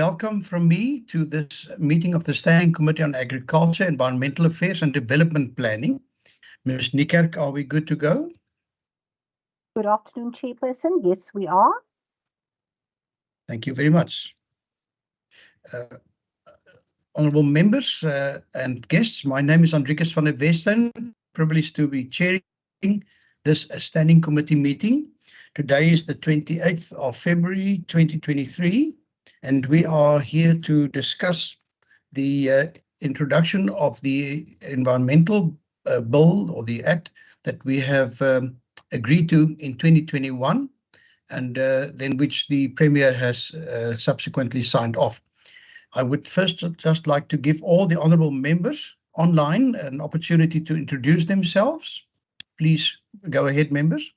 welcome from me to this meeting of the Standing Committee on Agriculture, Environmental Affairs and Development Planning. Ms. Niekerk, are we good to go? Good afternoon, Chairperson. Yes, we are. Thank you very much. Honourable members and guests, my name is Andrikus van der Westen, privileged to be chairing this Standing Committee meeting. Today is the 28th of February 2023, and we are here to discuss the introduction of the environmental bill or the act that we have agreed to in 2021, and then which the Premier has subsequently signed off. I would first just like to give all the honourable members online an opportunity to introduce themselves. Please go ahead, members.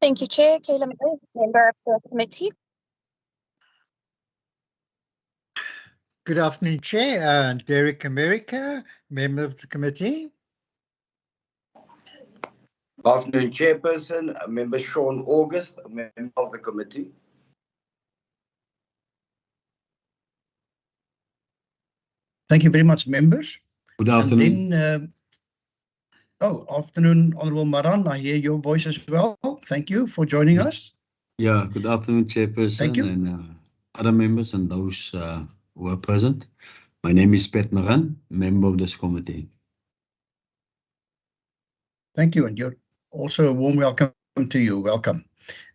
Thank you, Chair. Kayla May, member of the committee. Good afternoon, Chair. Derek America, member of the committee. Good afternoon, Chairperson. Member Sean August, member of the committee. Thank you very much, members. Good afternoon. And then, afternoon, Honourable Maran. I hear your voice as well. Thank you for joining us. Yeah, good afternoon, Chairperson. Thank you. And other members and those who are present. My name is Pat Maran, member of this committee. Thank you, and you're also a warm welcome to you. Welcome.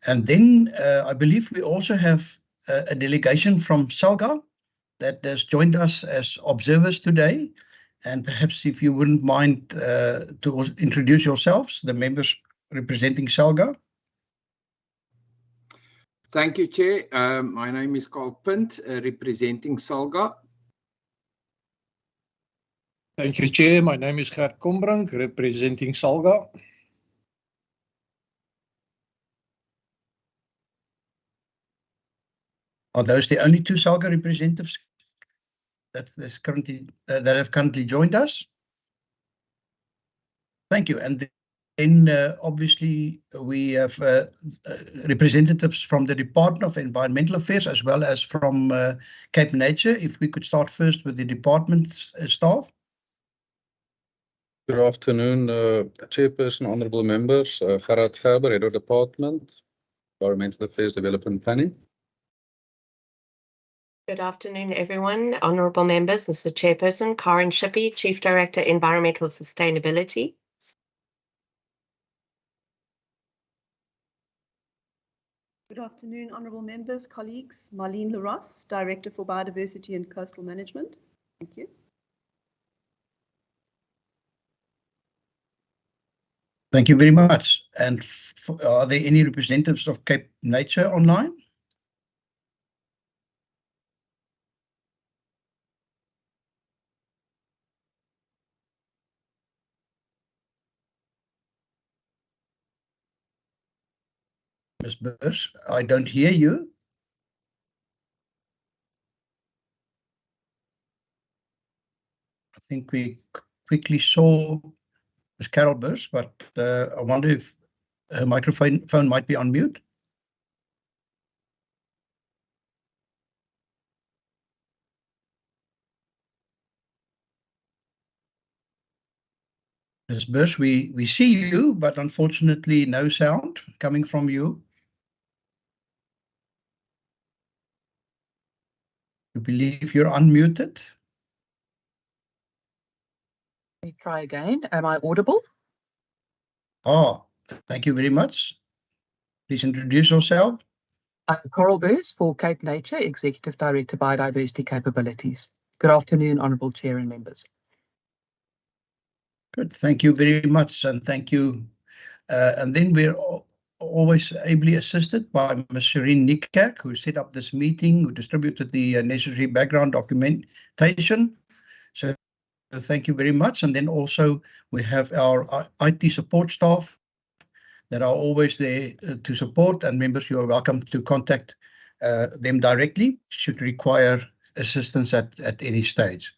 And then I believe we also have a delegation from SALGA that has joined us as observers today. And perhaps if you wouldn't mind to introduce yourselves, the members representing SALGA. Thank you, Chair. My name is Carl Punt, representing SALGA. Thank you, Chair. My name is Gert Kombrink, representing SALGA. Are those the only two SALGA representatives that have currently joined us? Thank you. And then obviously we have representatives from the Department of Environmental Affairs as well as from Cape Nature. If we could start first with the department staff. Good afternoon, Chairperson, honourable members. Gerard Gerber, Head of Department, Environmental Affairs, Development Planning. Good afternoon, everyone. Honourable members, Mr. Chairperson, Karen Shippey, Chief Director, Environmental Sustainability. Good afternoon, honourable members, colleagues. Marlene Larosse, Director for Biodiversity and Coastal Management. Thank you. Thank you very much. And are there any representatives of Cape Nature online? Ms. Burrs, I don't hear you. I think we quickly saw Ms. Carol Burrs, but I wonder if her microphone might be on mute. Ms. Burrs, we see you, but unfortunately no sound coming from you. I believe you're unmuted. Let me try again. Am I audible? Thank you very much. Please introduce yourself. I'm Coral Burrs for Cape Nature, Executive Director, Biodiversity Capabilities. Good afternoon, Honourable Chair and members. Good, thank you very much, and thank you. And then we're always ably assisted by Ms. Shireen Niekerk, who set up this meeting, who distributed the necessary background documentation. So thank you very much. And then also we have our IT support staff that are always there to support, and members, you are welcome to contact them directly should require assistance at any stage.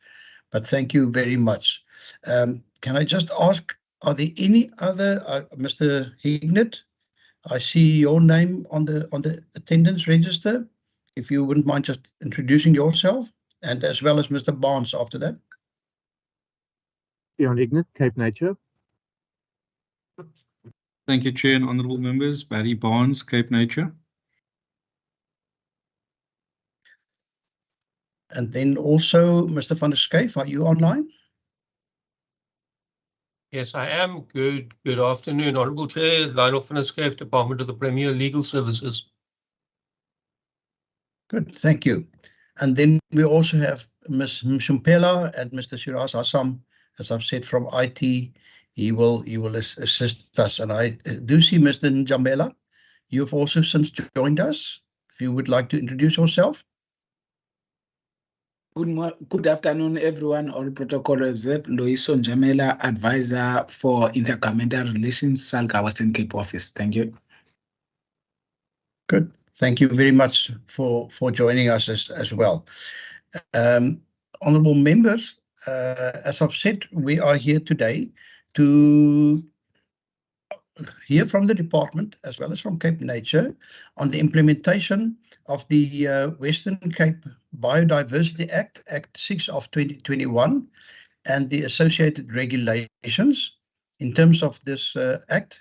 But thank you very much. Can I just ask, are there any other, Mr. Hignett, I see your name on the attendance register. if you wouldn't mind just introducing yourself, and as well as Mr. Barnes after that. Leon Ignat, Cape Nature. Thank you, Chair and honourable members. Barry Barnes, Cape Nature. And then also Mr. van der Schuyf, are you online? Yes, I am. Good afternoon, Honourable Chair. Lionel van der Schuyf, Department of the Premier Legal Services. Good, thank you. And then we also have Ms. Mshumpela and Mr. Shiraz Hassam, as I've said, from IT. He will assist us. And I do see Mr. Njambela. You've also since joined us. If you would like to introduce yourself. Good afternoon, everyone. All protocol observed. Loiso Njamela, Advisor for Intergovernmental Relations, Salga Western Cape Office. Thank you. Good. Thank you very much for joining us as well. Honourable members, as I've said, we are here today to hear from the department as well as from Cape Nature on the implementation of the Western Cape Biodiversity Act, Act 6 of 2021, and the associated regulations. In terms of this act,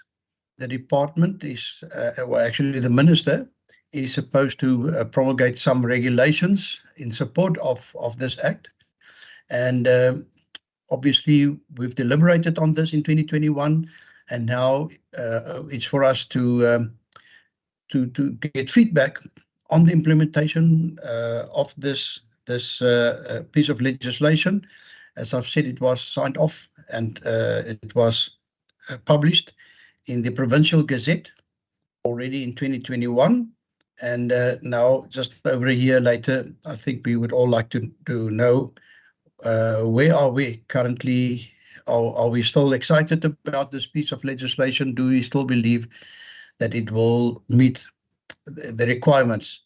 the department is, well, actually the minister is supposed to promulgate some regulations in support of this act. And obviously, we've deliberated on this in 2021, and now it's for us to get feedback on the implementation of this piece of legislation. As I've said, it was signed off and it was published in the Provincial Gazette already in 2021. And now, just over a year later, I think we would all like to know where are we currently. Are we still excited about this piece of legislation? Do we still believe that it will meet the requirements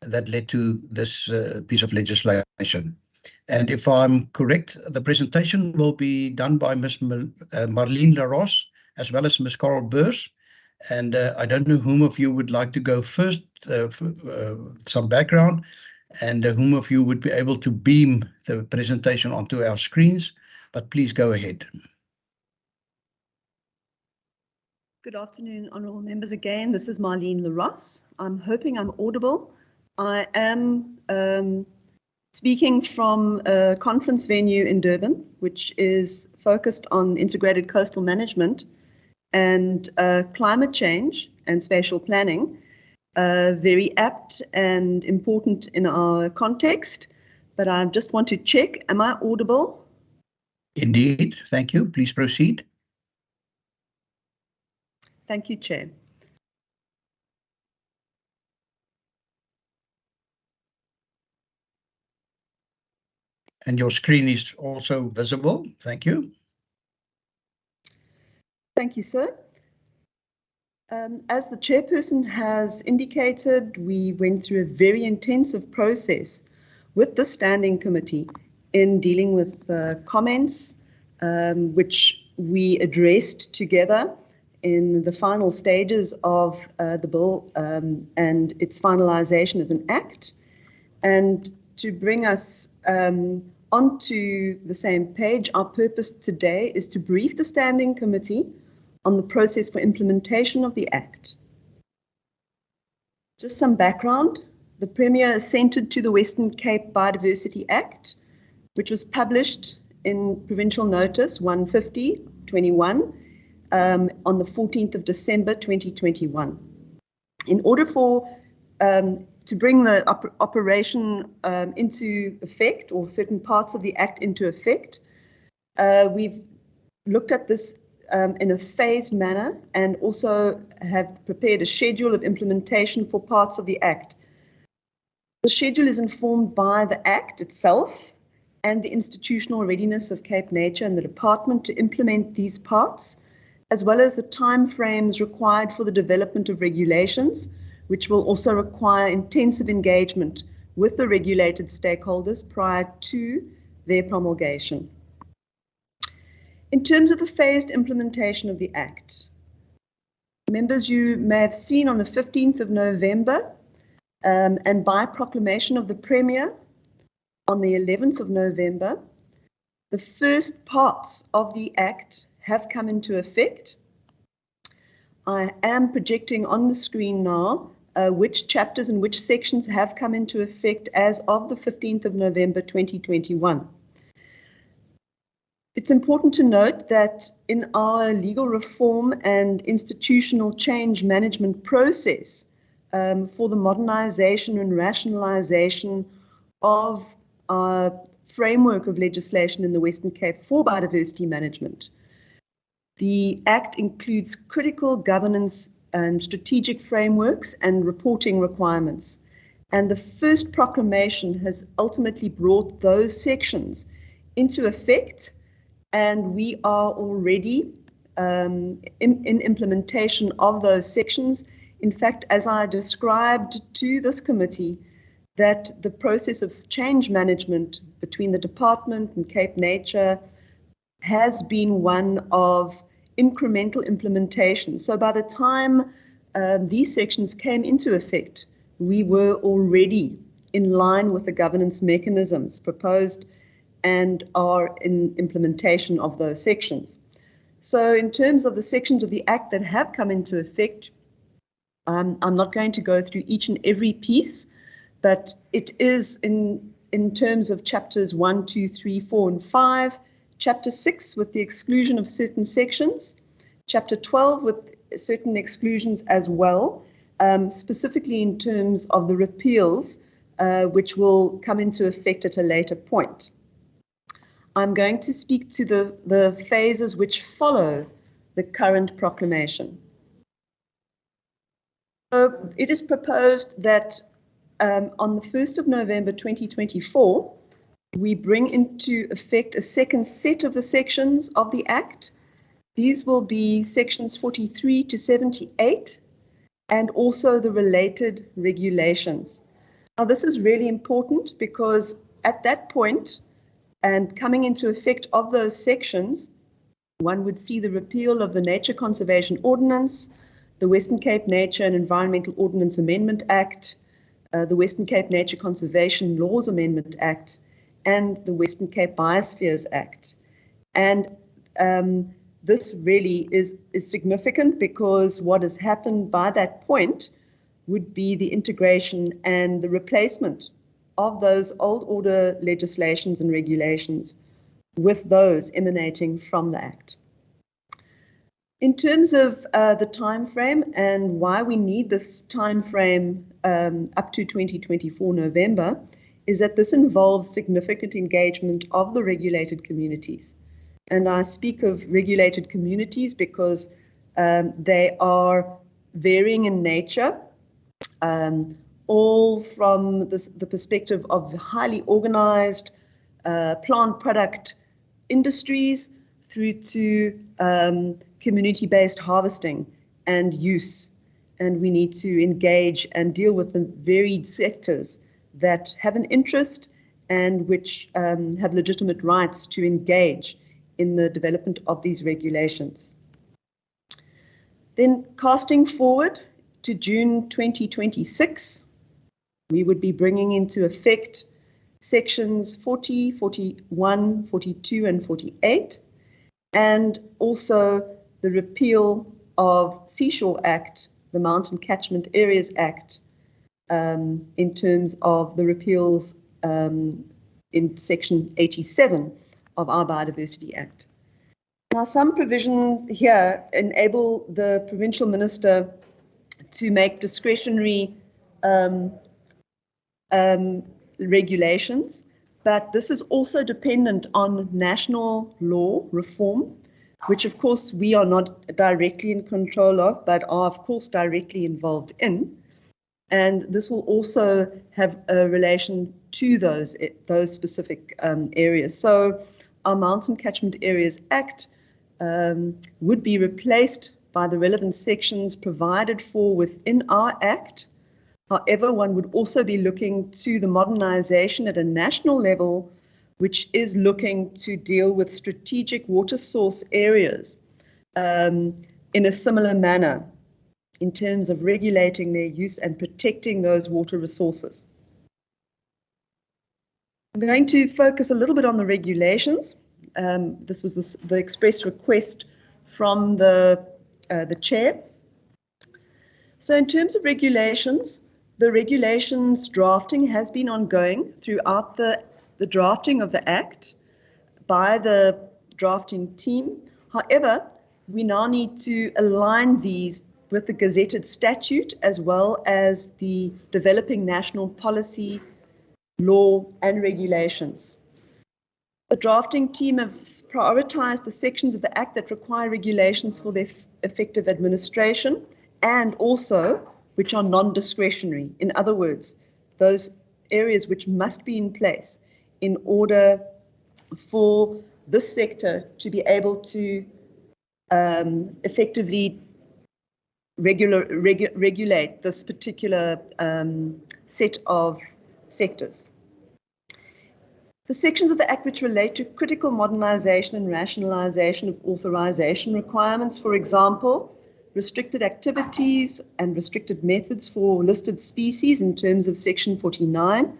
that led to this piece of legislation? And if I'm correct, the presentation will be done by Ms. Marlene Larosse as well as Ms. Coral Beurs. And I don't know whom of you would like to go first, some background, and whom of you would be able to beam the presentation onto our screens, but please go ahead. Good afternoon, honourable members again. This is Marlene Larosse. I'm hoping I'm audible. I am speaking from a conference venue in Durban, which is focused on integrated coastal management and climate change and spatial planning. Very apt and important in our context, but I just want to check, am I audible? Indeed, thank you. Please proceed. Thank you, Chair. And your screen is also visible. Thank you. Thank you, sir. As the chairperson has indicated, we went through a very intensive process with the standing committee in dealing with comments, which we addressed together in the final stages of the bill and its finalisation as an act. And to bring us onto the same page, our purpose today is to brief the standing committee on the process for implementation of the Act. Just some background. The Premier assented to the Western Cape Biodiversity Act, which was published in Provincial Notice 150/21 on the 14th of December 2021. In order for to bring the operation into effect, or certain parts of the Act into effect, we've looked at this in a phased manner and also have prepared a schedule of implementation for parts of the Act. The schedule is informed by the Act itself and the institutional readiness of Cape Nature and the department to implement these parts, as well as the timeframes required for the development of regulations, which will also require intensive engagement with the regulated stakeholders prior to their promulgation. In terms of the phased implementation of the Act, members, you may have seen on the 15th of November, And by proclamation of the Premier on the 11th of November, the first parts of the Act have come into effect. I am projecting on the screen now which chapters and which sections have come into effect as of the 15th of November 2021. It's important to note that in our legal reform and institutional change management process for the modernization and rationalization of our framework of legislation in the Western Cape for biodiversity management, the Act includes critical governance and strategic frameworks and reporting requirements. And the first proclamation has ultimately brought those sections into effect, and we are already in implementation of those sections. In fact, as I described to this committee, that the process of change management between the department and Cape Nature has been one of incremental implementation. So by the time these sections came into effect, we were already in line with the governance mechanisms proposed and are in implementation of those sections. So in terms of the sections of the Act that have come into effect, I'm not going to go through each and every piece, but it is in terms of chapters 1, 2, 3, 4, and 5, Chapter 6 with the exclusion of certain sections, Chapter 12 with certain exclusions as well, specifically in terms of the repeals, which will come into effect at a later point. I'm going to speak to the phases which follow the current proclamation. So it is proposed that on the 1st of November 2024, we bring into effect a second set of the sections of the Act. These will be sections 43 to 78 and also the related regulations. Now, this is really important because at that point and coming into effect of those sections, one would see the repeal of the Nature Conservation Ordinance, the Western Cape Nature and Environmental Ordinance Amendment Act, the Western Cape Nature Conservation Laws Amendment Act, and the Western Cape Biospheres Act. And this really is significant because what has happened by that point would be the integration and the replacement of those old order legislations and regulations with those emanating from the Act. In terms of the time frame and why we need this time frame up to 2024 November, is that this involves significant engagement of the regulated communities. And I speak of regulated communities because they are varying in nature, all from the perspective of highly organized plant product industries through to community-based harvesting and use. And we need to engage and deal with the varied sectors that have an interest and which have legitimate rights to engage in the development of these regulations. Then casting forward to June 2026, we would be bringing into effect sections 40, 41, 42, and 48, and also the repeal of Seashore Act, the Mountain Catchment Areas Act, in terms of the repeals in section 87 of our Biodiversity Act. Now, some provisions here enable the provincial minister to make discretionary regulations, but this is also dependent on national law reform, which of course we are not directly in control of, but are of course directly involved in. And this will also have a relation to those specific areas. So our Mountain Catchment Areas Act would be replaced by the relevant sections provided for within our Act. However, one would also be looking to the modernization at a national level, which is looking to deal with strategic water source areas in a similar manner. in terms of regulating their use and protecting those water resources. I'm going to focus a little bit on the regulations. This was the express request from the chair. So in terms of regulations, the regulations drafting has been ongoing throughout the drafting of the Act by the drafting team. However, we now need to align these with the gazetted statute as well as the developing national policy, law and regulations. The drafting team have prioritized the sections of the Act that require regulations for their effective administration and also which are non-discretionary. In other words, those areas which must be in place in order for this sector to be able to effectively regulate this particular set of sectors. The sections of the Act which relate to critical modernization and rationalization of authorization requirements, for example, restricted activities and restricted methods for listed species in terms of Section 49.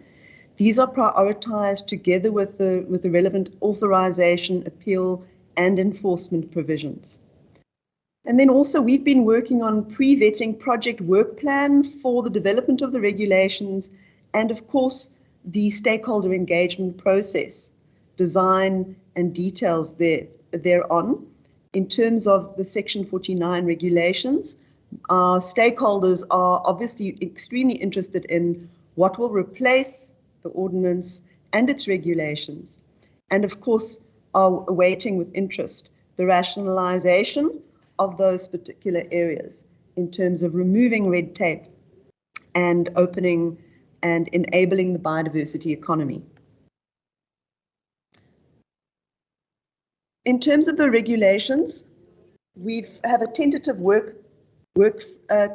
These are prioritized together with the relevant authorization, appeal, and enforcement provisions. And then also we've been working on pre-vetting project work plan for the development of the regulations and of course the stakeholder engagement process, design and details thereon. In terms of the Section 49 regulations, our stakeholders are obviously extremely interested in what will replace the ordinance and its regulations, and of course are awaiting with interest the rationalization of those particular areas in terms of removing red tape and opening and enabling the biodiversity economy. In terms of the regulations, we have a tentative work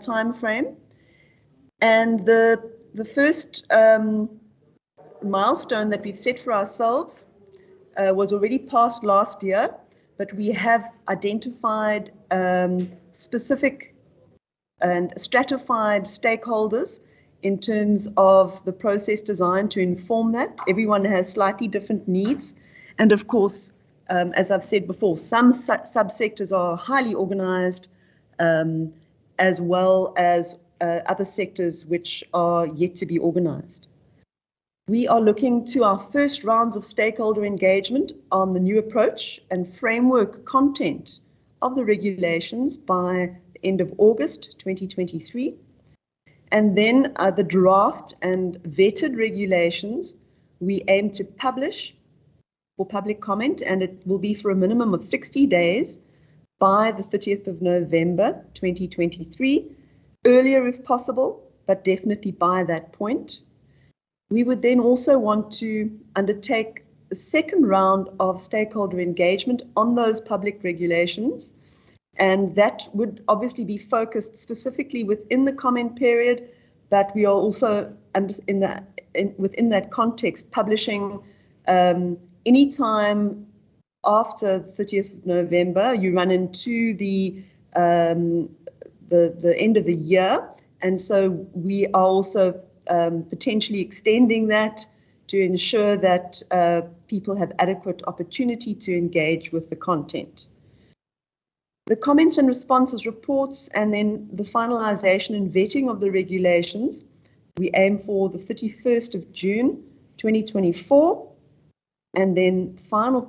time frame, and the first milestone that we've set for ourselves was already passed last year, but we have identified specific and stratified stakeholders in terms of the process design to inform that. Everyone has slightly different needs. And of course, as I've said before, some subsectors are highly organized, as well as other sectors which are yet to be organized. We are looking to our first rounds of stakeholder engagement on the new approach and framework content of the regulations by the end of August 2023. And then the draft and vetted regulations we aim to publish for public comment, and it will be for a minimum of 60 days by the 30th of November 2023, earlier if possible, but definitely by that point. We would then also want to undertake a second round of stakeholder engagement on those public regulations, and that would obviously be focused specifically within the comment period, but we are also within that context publishing any time after the 30th of November. You run into the end of the year, and so we are also potentially extending that to ensure that people have adequate opportunity to engage with the content. The comments and responses reports and then the finalization and vetting of the regulations, we aim for the 31st of June 2024, and then final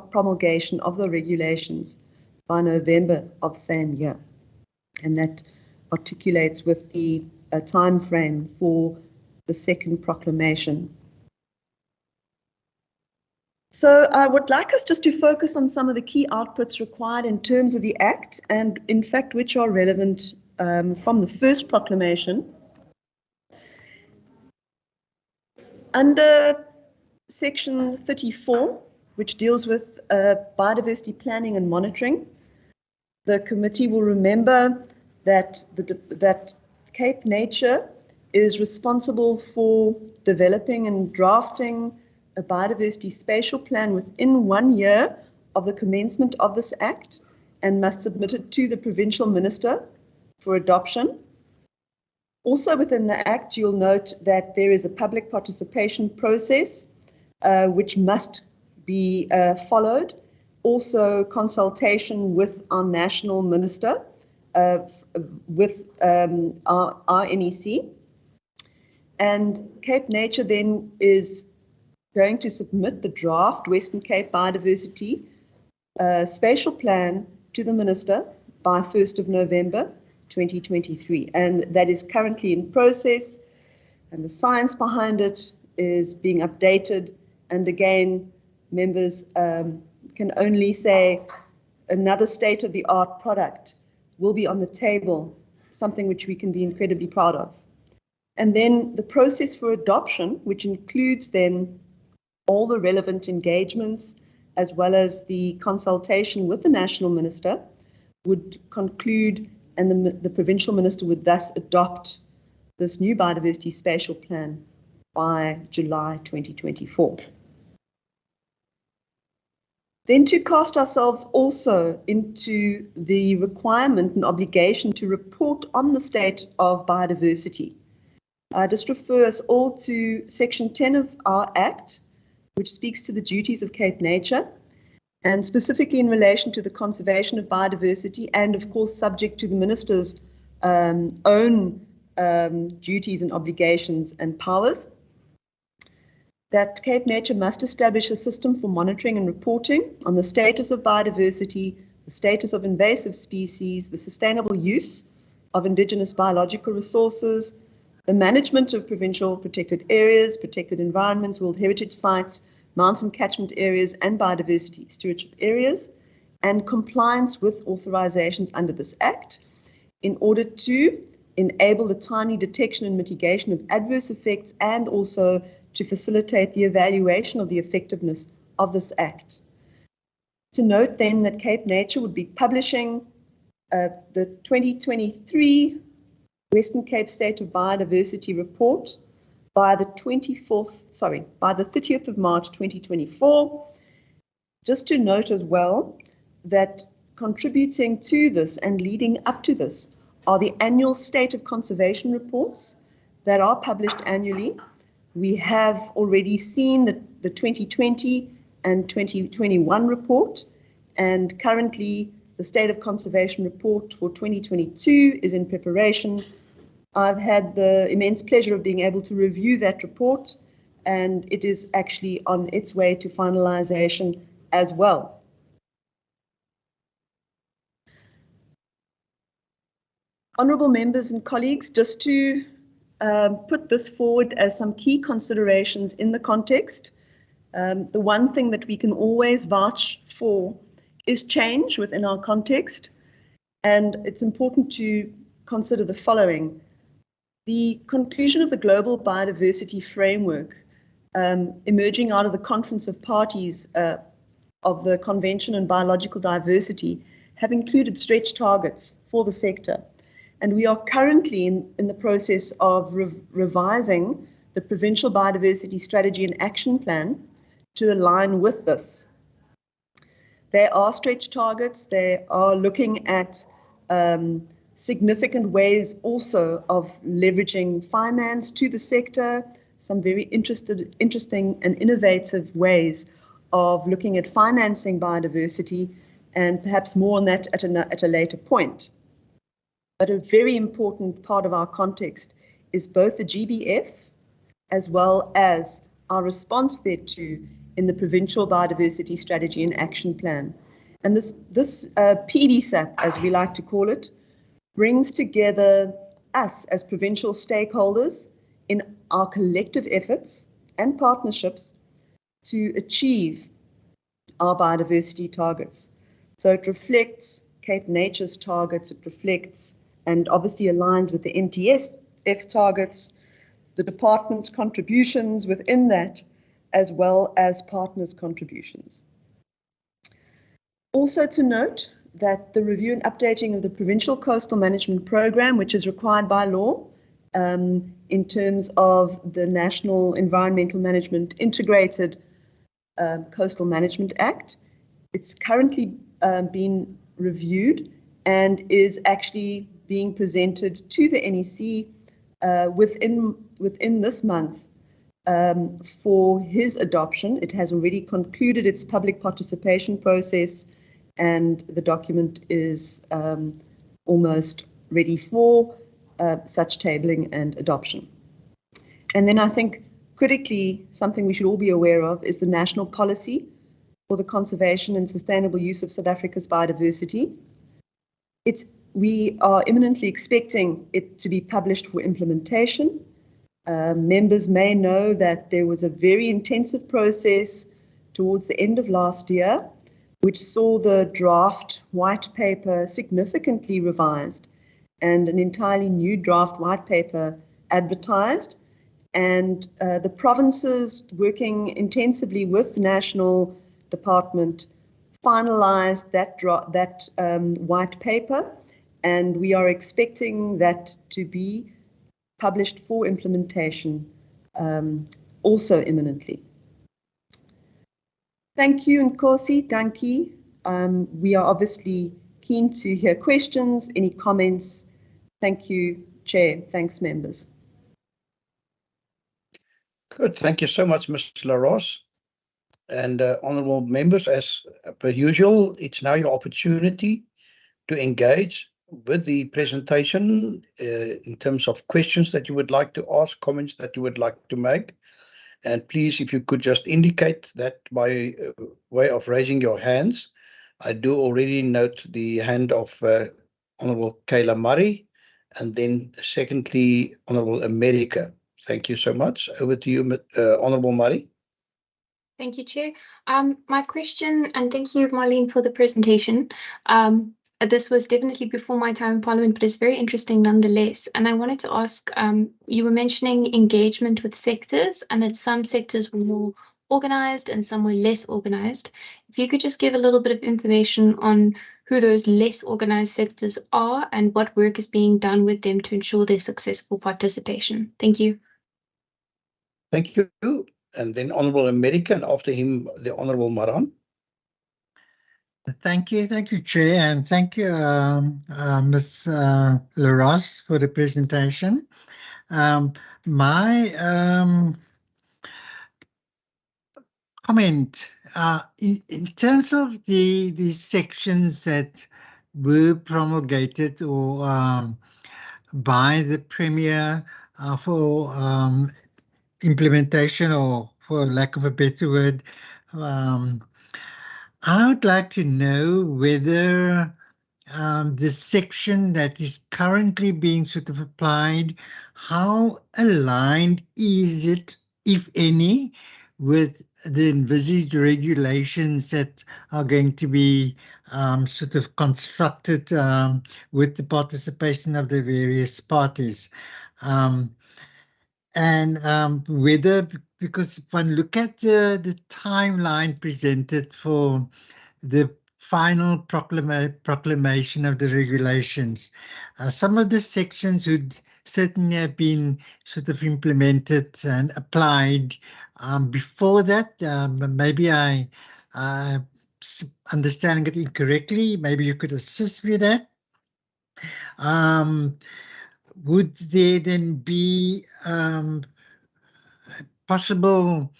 promulgation of the regulations by November of same year. And that articulates with the time frame for the second proclamation. So I would like us just to focus on some of the key outputs required in terms of the Act, and in fact which are relevant from the first proclamation. Under Section 34, which deals with biodiversity planning and monitoring, the committee will remember that that Cape Nature is responsible for developing and drafting a biodiversity spatial plan within 1 year of the commencement of this Act, and must submit it to the Provincial Minister for adoption. Also within the Act, you'll note that there is a public participation process which must be followed. Also consultation with our national minister, with our NEC. And Cape Nature then is going to submit the draft Western Cape Biodiversity Spatial Plan to the Minister by 1st of November 2023. And that is currently in process, and the science behind it is being updated. And again, members can only say another state-of-the-art product will be on the table, something which we can be incredibly proud of. And then the process for adoption, which includes then all the relevant engagements, as well as the consultation with the national minister, would conclude, and the provincial minister would thus adopt this new biodiversity spatial plan by July 2024. Then to cast ourselves also into the requirement and obligation to report on the state of biodiversity. I just refer us all to Section 10 of our Act, which speaks to the duties of Cape Nature, and specifically in relation to the conservation of biodiversity, and of course subject to the Minister's own duties and obligations and powers, that Cape Nature must establish a system for monitoring and reporting on the status of biodiversity, the status of invasive species, the sustainable use of indigenous biological resources, the management of provincial protected areas, protected environments, World Heritage Sites, mountain catchment areas, and biodiversity stewardship areas, and compliance with authorizations under this Act in order to enable the timely detection and mitigation of adverse effects, and also to facilitate the evaluation of the effectiveness of this Act. To note then that Cape Nature would be publishing the 2023 Western Cape State of Biodiversity Report by the 30th of March 2024. Just to note as well that contributing to this and leading up to this are the annual State of Conservation reports that are published annually. We have already seen the 2020 and 2021 report, and currently the State of Conservation report for 2022 is in preparation. I've had the immense pleasure of being able to review that report, and it is actually on its way to finalization as well. Honourable members and colleagues, just to put this forward as some key considerations in the context, the one thing that we can always vouch for is change within our context, and it's important to consider the following. The conclusion of the Global Biodiversity Framework emerging out of the Conference of Parties of the Convention on Biological Diversity have included stretch targets for the sector. And we are currently in the process of revising the Provincial Biodiversity Strategy and Action Plan to align with this. There are stretch targets. They are looking at significant ways also of leveraging finance to the sector, some very interesting and innovative ways of looking at financing biodiversity, and perhaps more on that at a later point. But a very important part of our context is both the GBF as well as our response thereto in the Provincial Biodiversity Strategy and Action Plan. And this PBSAP, as we like to call it, brings together us as provincial stakeholders in our collective efforts and partnerships to achieve our biodiversity targets. So it reflects Cape Nature's targets, it reflects and obviously aligns with the MTSF targets, the department's contributions within that, as well as partners' contributions. Also to note that the review and updating of the Provincial Coastal Management Program, which is required by law in terms of the National Environmental Management Integrated Coastal Management Act, it's currently being reviewed and is actually being presented to the NEC within this month for his adoption. It has already concluded its public participation process, and the document is almost ready for such tabling and adoption. And then I think critically, something we should all be aware of is the national policy for the conservation and sustainable use of South Africa's biodiversity. We are imminently expecting it to be published for implementation. Members may know that there was a very intensive process towards the end of last year, which saw the draft white paper significantly revised and an entirely new draft white paper advertised. And the provinces, working intensively with the National Department, finalized that white paper, and we are expecting that to be published for implementation also imminently. Thank you, Nkosi, Danki. We are obviously keen to hear questions, any comments. Thank you, Chair. Thanks, members. Good. Thank you so much, Ms. LaRose. And honourable members, as per usual, it's now your opportunity to engage with the presentation in terms of questions that you would like to ask, comments that you would like to make. And please, if you could just indicate that by way of raising your hands. I do already note the hand of Honourable Kayla Murray, and then secondly, Honourable America. Thank you so much. Over to you, Honourable Murray. Thank you, Chair. My question, and thank you, Marlene, for the presentation. This was definitely before my time in Parliament, but it's very interesting nonetheless. And I wanted to ask, you were mentioning engagement with sectors and that some sectors were more organised and some were less organised. If you could just give a little bit of information on who those less organised sectors are and what work is being done with them to ensure their successful participation. Thank you. Thank you. And then Honourable America, and after him, the Honourable Maran. Thank you, Chair, and thank you, Ms. LaRose, for the presentation. My comment in terms of the sections that were promulgated or by the Premier for implementation, or for lack of a better word, I would like to know whether the section that is currently being sort of applied, how aligned is it, if any, with the envisaged regulations that are going to be sort of constructed with the participation of the various parties. And whether, because if one look at the timeline presented for the final proclamation of the regulations, some of the sections would certainly have been sort of implemented and applied before that. Maybe I understanding it incorrectly. Maybe you could assist with that. Would there then be possible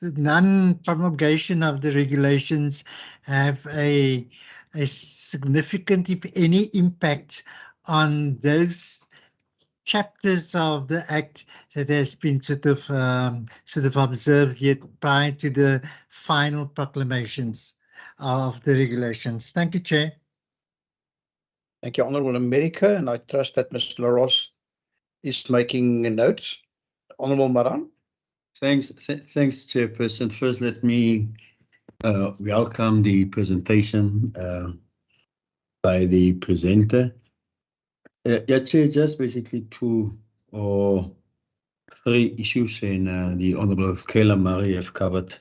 non-promulgation of the regulations have a significant, if any, impact on those chapters of the Act that has been sort of observed yet prior to the final proclamations of the regulations? Thank you, Chair. Thank you, Honourable America, and I trust that Ms. LaRose is making notes. Honourable Maran. Thanks, Chairperson. First, let me welcome the presentation by the presenter. Yeah, Chair, just basically 2 or 3 issues in the Honourable Kayla Murray have covered.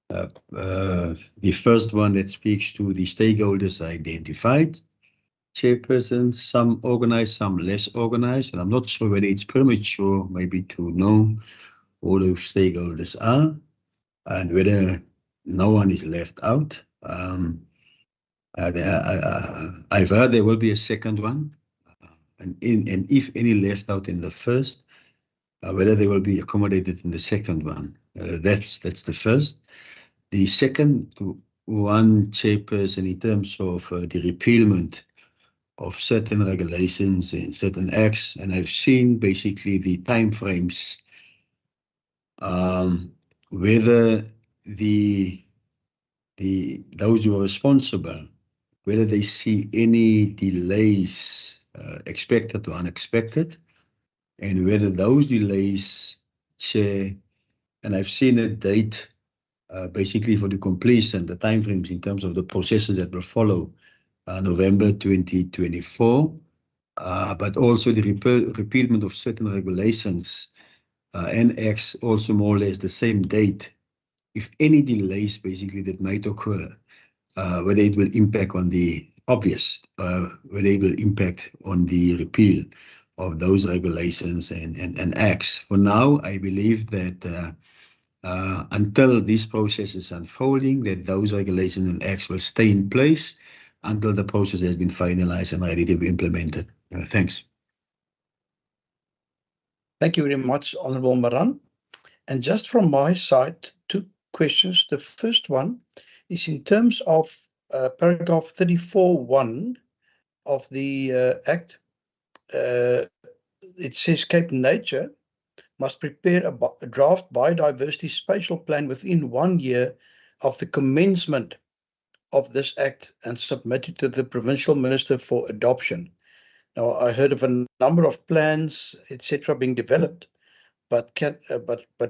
The first one that speaks to the stakeholders identified. Chairperson, some organized, some less organized, and I'm not sure whether it's premature maybe to know who those stakeholders are and whether no one is left out. I've heard there will be a second one, and if any left out in the first, whether they will be accommodated in the second one. That's the first. The second one, Chairperson, in terms of the repealment of certain regulations and certain acts, and I've seen basically the timeframes, whether those who are responsible, whether they see any delays, expected or unexpected, and whether those delays, Chair, and I've seen a date basically for the completion, the timeframes in terms of the processes that will follow, November 2024, but also the repealment of certain regulations and acts also more or less the same date. If any delays basically that might occur, whether it will impact on the obvious, whether it will impact on the repeal of those regulations and acts. For now, I believe that until this process is unfolding, that those regulations and acts will stay in place until the process has been finalized and ready to be implemented. Thanks. Thank you very much, Honourable Maran. And just from my side, two questions. The first one is in terms of paragraph 34.1 of the Act. It says Cape Nature must prepare a draft biodiversity spatial plan within 1 year of the commencement of this Act and submit it to the Provincial Minister for adoption. Now, I heard of a number of plans, etc., being developed, but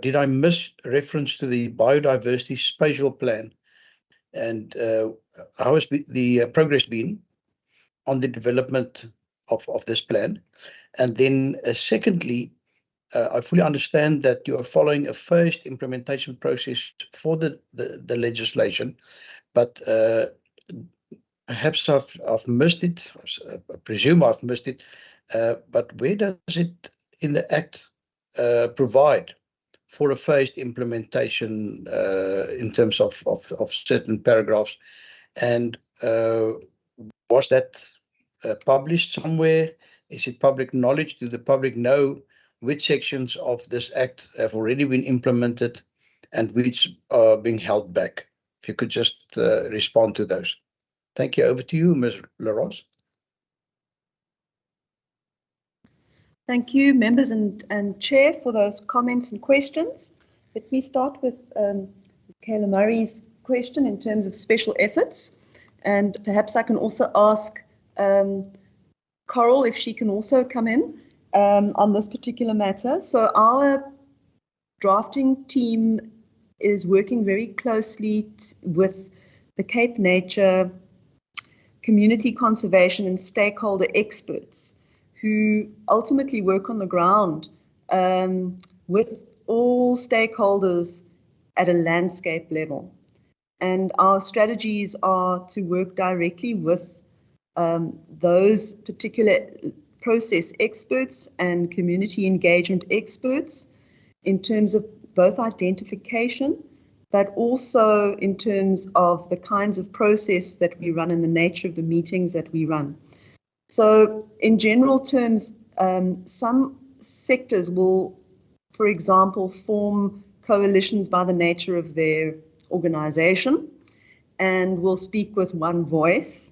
did I miss reference to the biodiversity spatial plan? And how has the progress been on the development of this plan? And then secondly, I fully understand that you are following a phased implementation process for the legislation, but perhaps I've missed it. I presume I've missed it. But where does it in the Act provide for a phased implementation in terms of certain paragraphs? And was that published somewhere? Is it public knowledge? Do the public know which sections of this Act have already been implemented and which are being held back? If you could just respond to those. Thank you. Over to you, Ms. LaRose. Thank you, members and Chair, for those comments and questions. Let me start with Kayla Murray's question in terms of special efforts. And perhaps I can also ask Coral if she can also come in on this particular matter. So our drafting team is working very closely with the Cape Nature community conservation and stakeholder experts who ultimately work on the ground with all stakeholders at a landscape level. And our strategies are to work directly with those particular process experts and community engagement experts in terms of both identification, but also in terms of the kinds of process that we run and the nature of the meetings that we run. So in general terms, some sectors will, for example, form coalitions by the nature of their organization and will speak with one voice,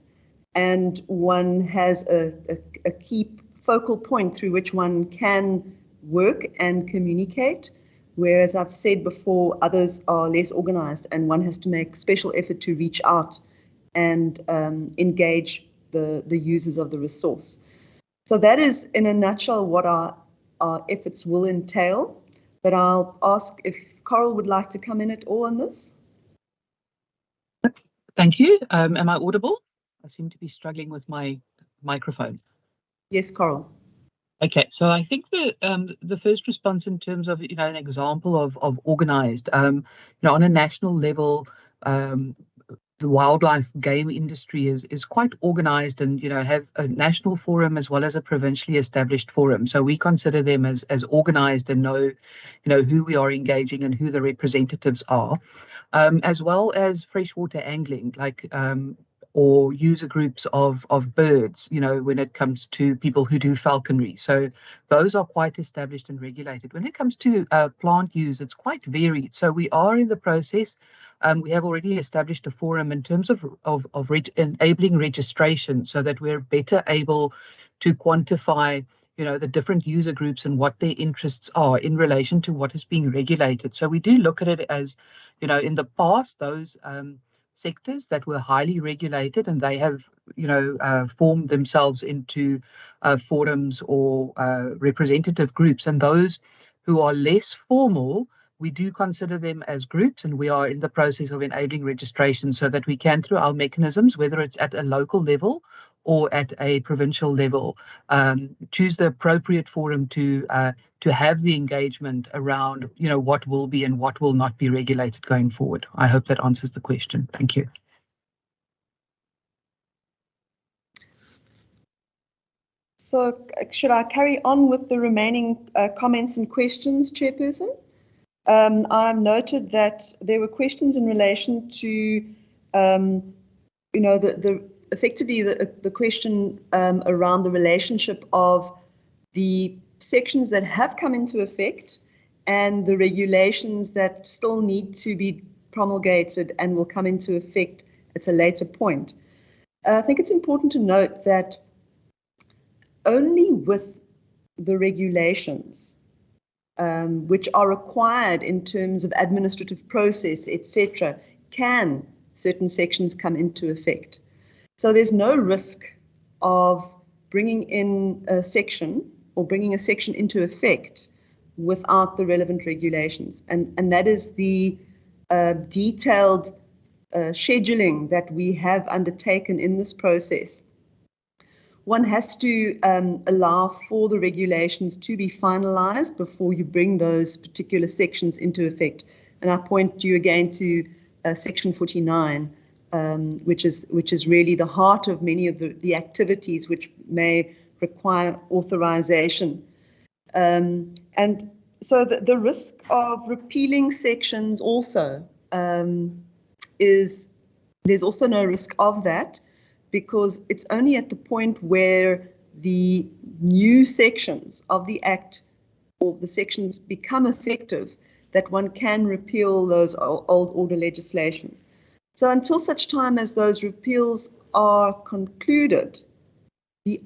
and one has a key focal point through which one can work and communicate. Whereas I've said before, others are less organized and one has to make special effort to reach out and engage the users of the resource. So that is, in a nutshell, what our efforts will entail. But I'll ask if Coral would like to come in at all on this. Thank you. Am I audible? I seem to be struggling with my microphone. Yes, Coral. Okay, so I think the first response in terms of an example of organised, on a national level, the wildlife game industry is quite organised and have a national forum as well as a provincially established forum. So we consider them as organised and know who we are engaging and who the representatives are, as well as freshwater angling. Like or user groups of birds, you know, when it comes to people who do falconry. So those are quite established and regulated. When it comes to plant use, it's quite varied. So we are in the process. We have already established a forum in terms of enabling registration so that we're better able to quantify, you know, the different user groups and what their interests are in relation to what is being regulated. So we do look at it as, you know, in the past, those sectors that were highly regulated and they have, you know, formed themselves into forums or representative groups, and those who are less formal, we do consider them as groups, and we are in the process of enabling registration so that we can, through our mechanisms, whether it's at a local level or at a provincial level, choose the appropriate forum to have the engagement around, you know, what will be and what will not be regulated going forward. I hope that answers the question. Thank you. So should I carry on with the remaining comments and questions, Chairperson? I've noted that there were questions in relation to, you know, effectively the question around the relationship of the sections that have come into effect and the regulations that still need to be promulgated and will come into effect at a later point. I think it's important to note that only with the regulations which are required in terms of administrative process, etc., can certain sections come into effect. So there's no risk of bringing in a section or bringing a section into effect without the relevant regulations. And that is the detailed scheduling that we have undertaken in this process. One has to allow for the regulations to be finalized before you bring those particular sections into effect. And I point you again to Section 49, which is really the heart of many of the activities which may require authorization. And so the risk of repealing sections also there's also no risk of that, because it's only at the point where the new sections of the Act or the sections become effective that one can repeal those old order legislation. So until such time as those repeals are concluded, the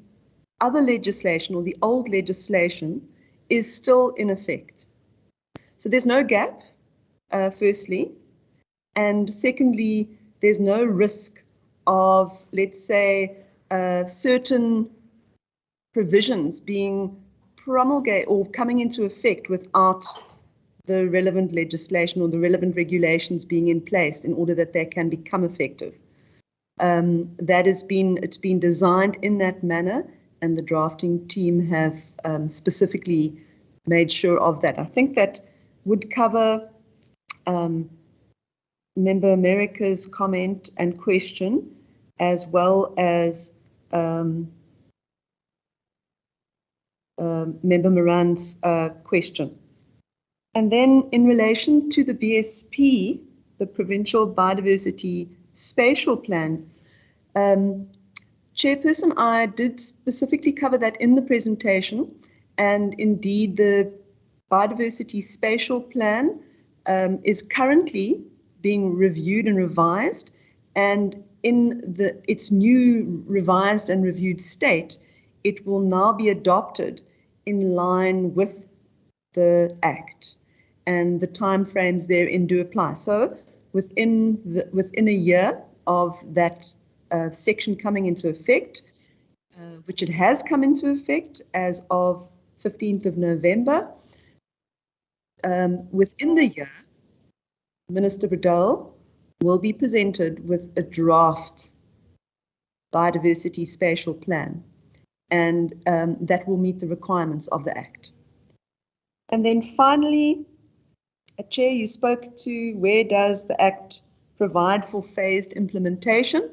other legislation or the old legislation is still in effect. So there's no gap, firstly, and secondly, there's no risk of, let's say, certain provisions being promulgated or coming into effect without the relevant legislation or the relevant regulations being in place in order that they can become effective. It's been designed in that manner, and the drafting team have specifically made sure of that. I think that would cover Member America's comment and question, as well as Member Moran's question. And then in relation to the BSP, the Provincial Biodiversity Spatial Plan, Chairperson, I did specifically cover that in the presentation, and indeed the Biodiversity Spatial Plan is currently being reviewed and revised, and in its new revised and reviewed state, it will now be adopted in line with the Act, and the timeframes therein do apply. So within a year of that section coming into effect, which it has come into effect as of 15th of November, within the year, Minister Bedell will be presented with a draft biodiversity spatial plan, and that will meet the requirements of the Act. And then finally, Chair, you spoke to where does the Act provide for phased implementation.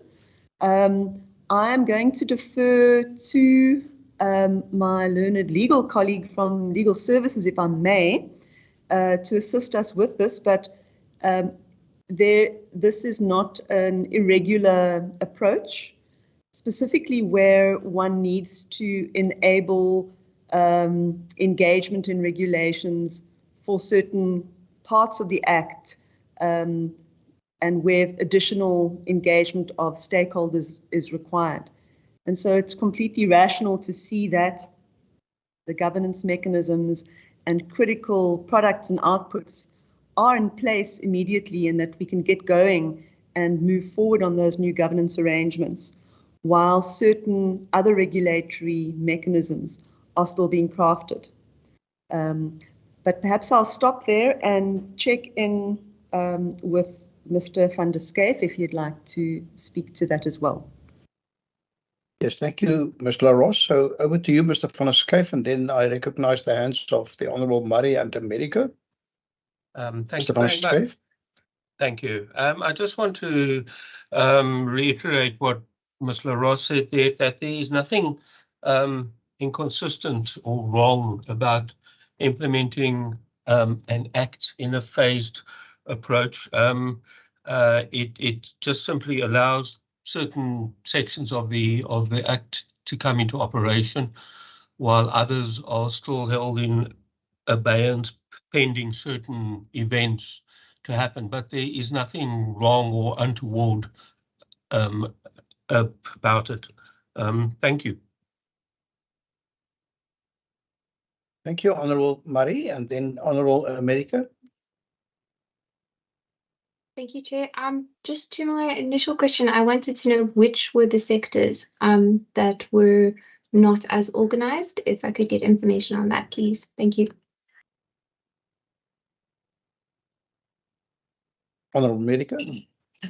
I am going to defer to my learned legal colleague from Legal Services, if I may, to assist us with this, but this is not an irregular approach, specifically where one needs to enable engagement in regulations for certain parts of the Act, and where additional engagement of stakeholders is required. And so it's completely rational to see that the governance mechanisms and critical products and outputs are in place immediately, and that we can get going and move forward on those new governance arrangements, while certain other regulatory mechanisms are still being crafted. But perhaps I'll stop there and check in with Mr. van der Schyff if you'd like to speak to that as well. Yes, thank you, Ms. LaRosse. So over to you, Mr. van der Schyff, and then I recognize the hands of the Honourable Murray and America. Thank Mr. you van der very much. Schyff. Thank you. I just want to reiterate what Ms. LaRosse said there, that there is nothing inconsistent or wrong about implementing an act in a phased approach. It just simply allows certain sections of the act to come into operation, while others are still held in abeyance pending certain events to happen. But there is nothing wrong or untoward about it. Thank you. Thank you, Honourable Murray, and then Honourable America. Thank you, Chair. Just to my initial question, I wanted to know which were the sectors that were not as organized. If I could get information on that, please. Thank you. Honourable America.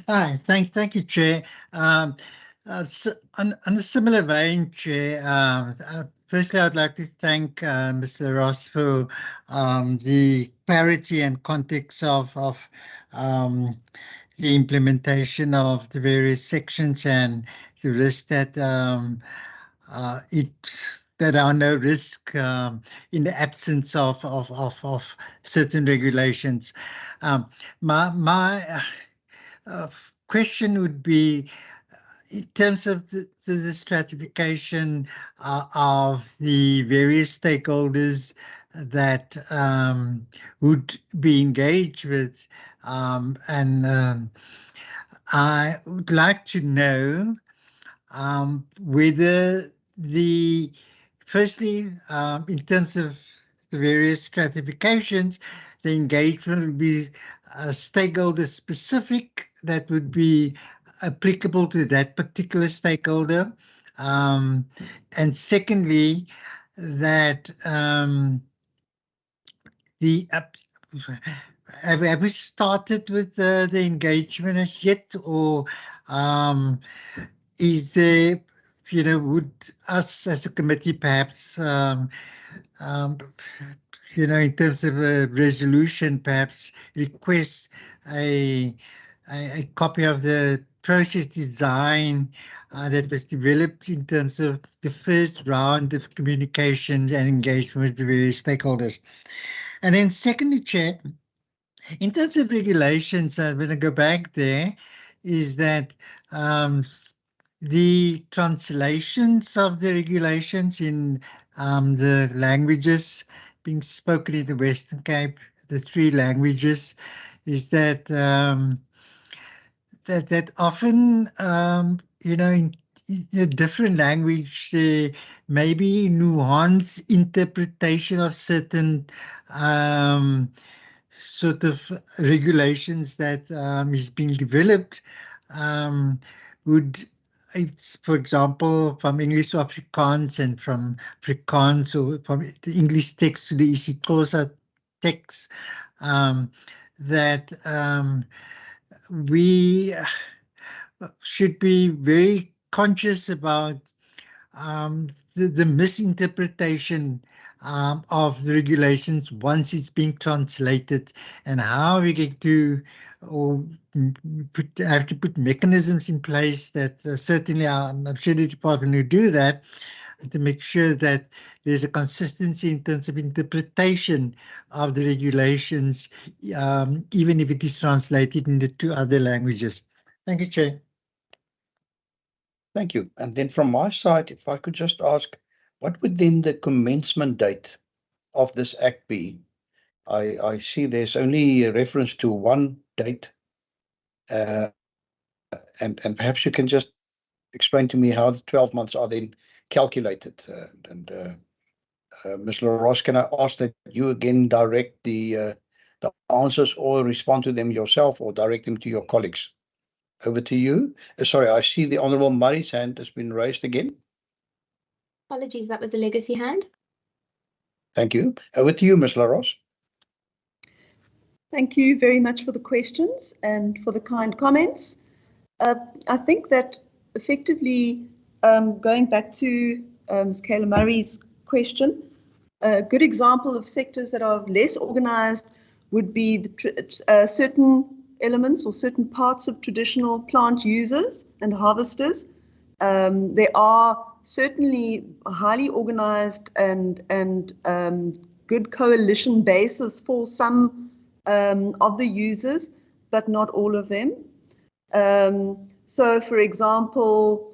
Hi, thank you, Chair. So on a similar vein, Chair, firstly, I'd like to thank Mr. Ross for the clarity and context of the implementation of the various sections and the risk that there are no risk in the absence of certain regulations. My question would be, in terms of the stratification of the various stakeholders that would be engaged with, and I would like to know whether firstly, in terms of the various stratifications, the engagement would be stakeholder specific, that would be applicable to that particular stakeholder. And secondly, that have we started with the engagement as yet, or is there, would us as a committee perhaps, in terms of a resolution, perhaps request a copy of the process design that was developed in terms of the first round of communications and engagement with the various stakeholders. And then secondly, Chair, in terms of regulations, I'm going to go back there, is that the translations of the regulations in the languages being spoken in the Western Cape, the 3 languages, is that that often, in a different language, there may be nuanced interpretation of certain sort of regulations that is being developed. It's, for example, from English to Afrikaans and from Afrikaans, or from the English text to the isiXhosa text, that we should be very conscious about the misinterpretation of the regulations once it's being translated, and how we get to have to put mechanisms in place that certainly I'm sure the department will do that, to make sure that there's a consistency in terms of interpretation of the regulations, even if it is translated into 2 other languages. Thank you, Chair. Thank you. And then from my side, if I could just ask, what would then the commencement date of this Act be? I see there's only a reference to one date, and perhaps you can just explain to me how the 12 months are then calculated. Ms. LaRoche, can I ask that you again direct the answers or respond to them yourself or direct them to your colleagues? Over to you. Sorry, I see the Honourable Murray's hand has been raised again. Apologies, that was a legacy hand. Thank you. Over to you, Ms. LaRoche. Thank you very much for the questions and for the kind comments. I think that effectively, going back to Ms. Kayla Murray's question, a good example of sectors that are less organised would be the certain elements or certain parts of traditional plant users and harvesters. There are certainly highly organised and good coalition bases for some of the users, but not all of them. So, for example,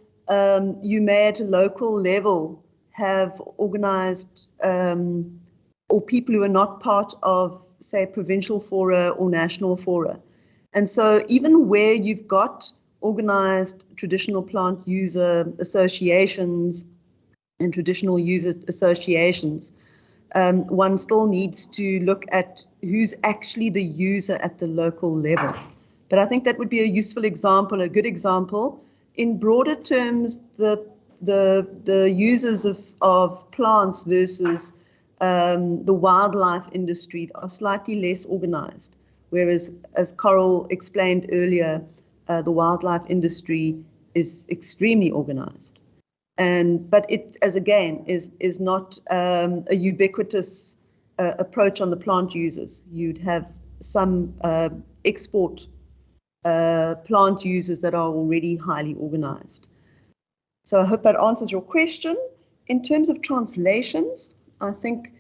you may at a local level have organised or people who are not part of, say, provincial fora or national fora. And so even where you've got organised traditional plant user associations and traditional user associations, one still needs to look at who's actually the user at the local level. But I think that would be a useful example, a good example. In broader terms, the users of plants versus the wildlife industry are slightly less organised, whereas, as Coral explained earlier, the wildlife industry is extremely organised. But it, as again, is not a ubiquitous approach on the plant users. You'd have some export plant users that are already highly organised. So I hope that answers your question. In terms of translations, I think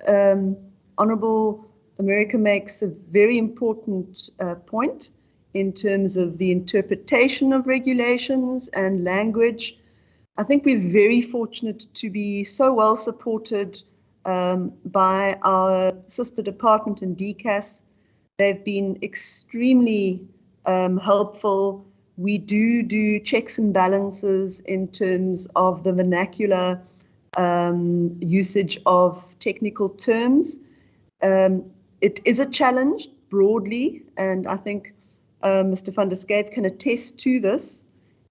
Honourable America makes a very important point in terms of the interpretation of regulations and language. I think we're very fortunate to be so well supported by our sister department in DCAS. They've been extremely helpful. We do checks and balances in terms of the vernacular usage of technical terms. It is a challenge broadly, and I think Mr. van der Schyff can attest to this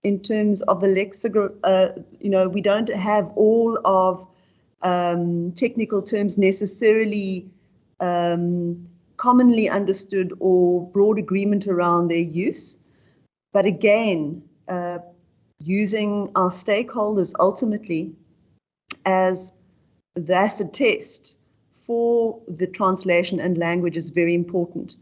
in terms of the lexicon. We don't have all of technical terms necessarily commonly understood or broad agreement around their use. But again, using our stakeholders ultimately as the acid test for the translation and language is very important.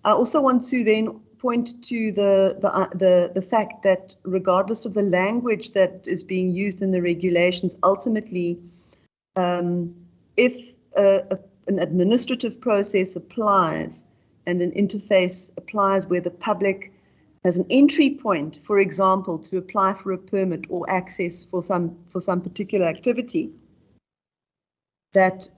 I also want to then point to the fact that regardless of the language that is being used in the regulations, ultimately, if an administrative process applies and an interface applies where the public has an entry point, for example, to apply for a permit or access for some particular activity, that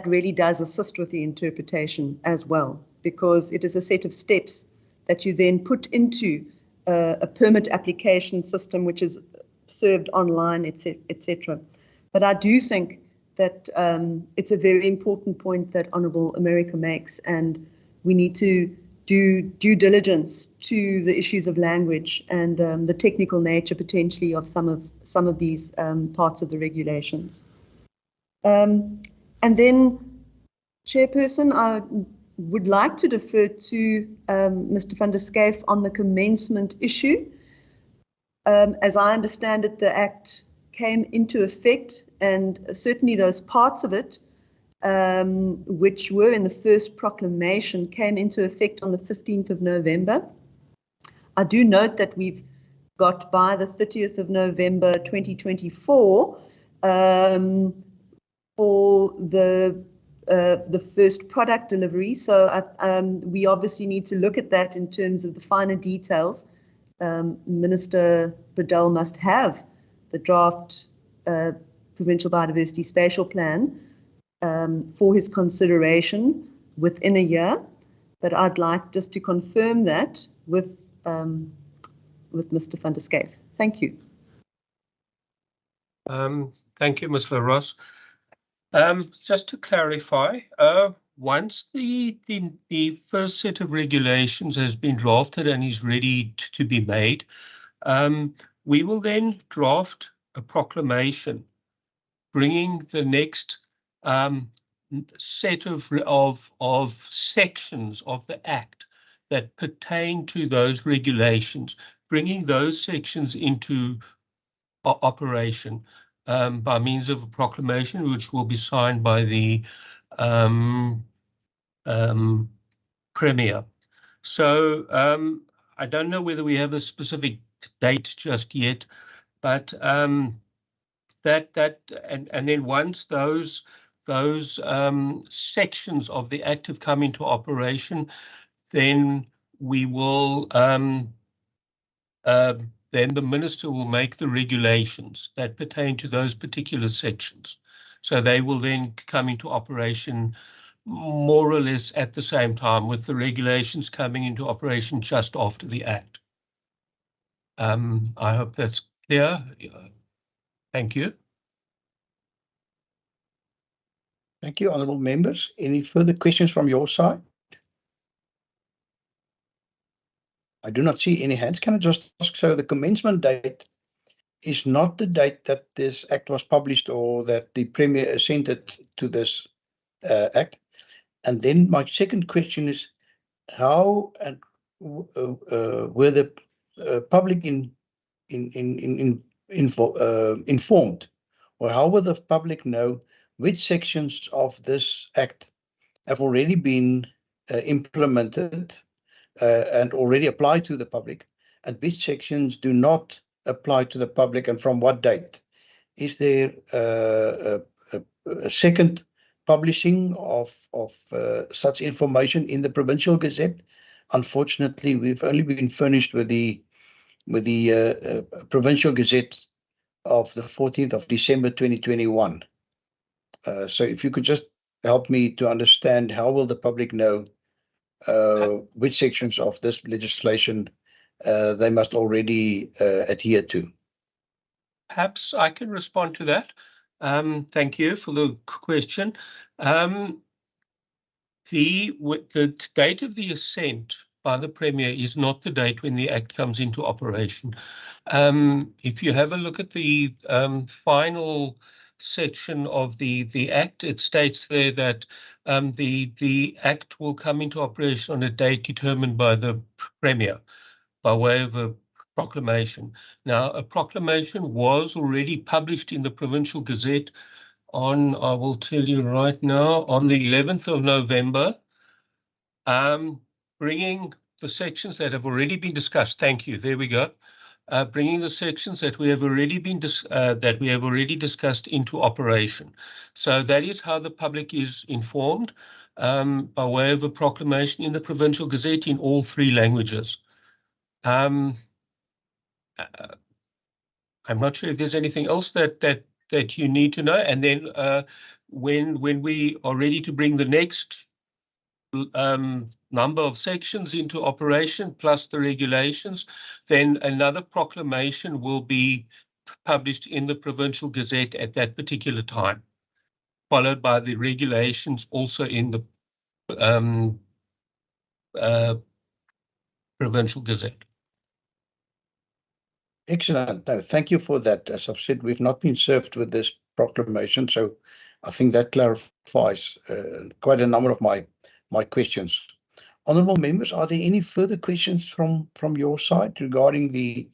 really does assist with the interpretation as well, because it is a set of steps that you then put into a permit application system, which is served online, etc. But I do think that it's a very important point that Honourable America makes, and we need to do due diligence to the issues of language and the technical nature potentially of some of these parts of the regulations. And then, Chairperson, I would like to defer to Mr. van der Schyff on the commencement issue. As I understand it, the Act came into effect, and certainly those parts of it which were in the first proclamation came into effect on the 15th of November. I do note that we've got by the 30th of November 2024 for the first product delivery. So we obviously need to look at that in terms of the finer details. Minister Bradell must have the draft Provincial Biodiversity Spatial Plan for his consideration within a year. But I'd like just to confirm that with Mr. van der Schyff. Thank you. Thank you, Ms. Ross. Just to clarify, once the first set of regulations has been drafted and is ready to be made, we will then draft a proclamation bringing the next set of sections of the Act that pertain to those regulations, bringing those sections into operation by means of a proclamation which will be signed by the Premier. So I don't know whether we have a specific date just yet, but and then once those sections of the Act have come into operation, then we will then the Minister will make the regulations that pertain to those particular sections. So they will then come into operation more or less at the same time, with the regulations coming into operation just after the Act. I hope that's clear. Thank you. Thank you, honourable members. Any further questions from your side? I do not see any hands. Can I just ask, so the commencement date is not the date that this Act was published or that the Premier assented to this Act? And then my second question is, how and were the public informed, or how will the public know which sections of this Act have already been implemented and already apply to the public, and which sections do not apply to the public, and from what date? Is there a second publishing of such information in the Provincial Gazette? Unfortunately, we've only been furnished with the Provincial Gazette of the 14th of December 2021. So if you could just help me to understand, how will the public know which sections of this legislation they must already adhere to? Perhaps I can respond to that. Thank you for the question. The date of the assent by the Premier is not the date when the Act comes into operation. If you have a look at the final section of the Act, it states there that the Act will come into operation on a date determined by the Premier by way of a proclamation. Now, a proclamation was already published in the Provincial Gazette on, I will tell you right now, on the 11th of November, bringing the sections that have already been discussed. Thank you. There we go. Bringing the sections that we have already discussed into operation. So that is how the public is informed, by way of a proclamation in the Provincial Gazette in all 3 languages. I'm not sure if there's anything else that you need to know. And then when we are ready to bring the next number of sections into operation, plus the regulations, then another proclamation will be published in the Provincial Gazette at that particular time, followed by the regulations also in the Provincial Gazette. Excellent. No, thank you for that. As I've said, we've not been served with this proclamation, so I think that clarifies quite a number of my questions. Honourable members, are there any further questions from your side regarding the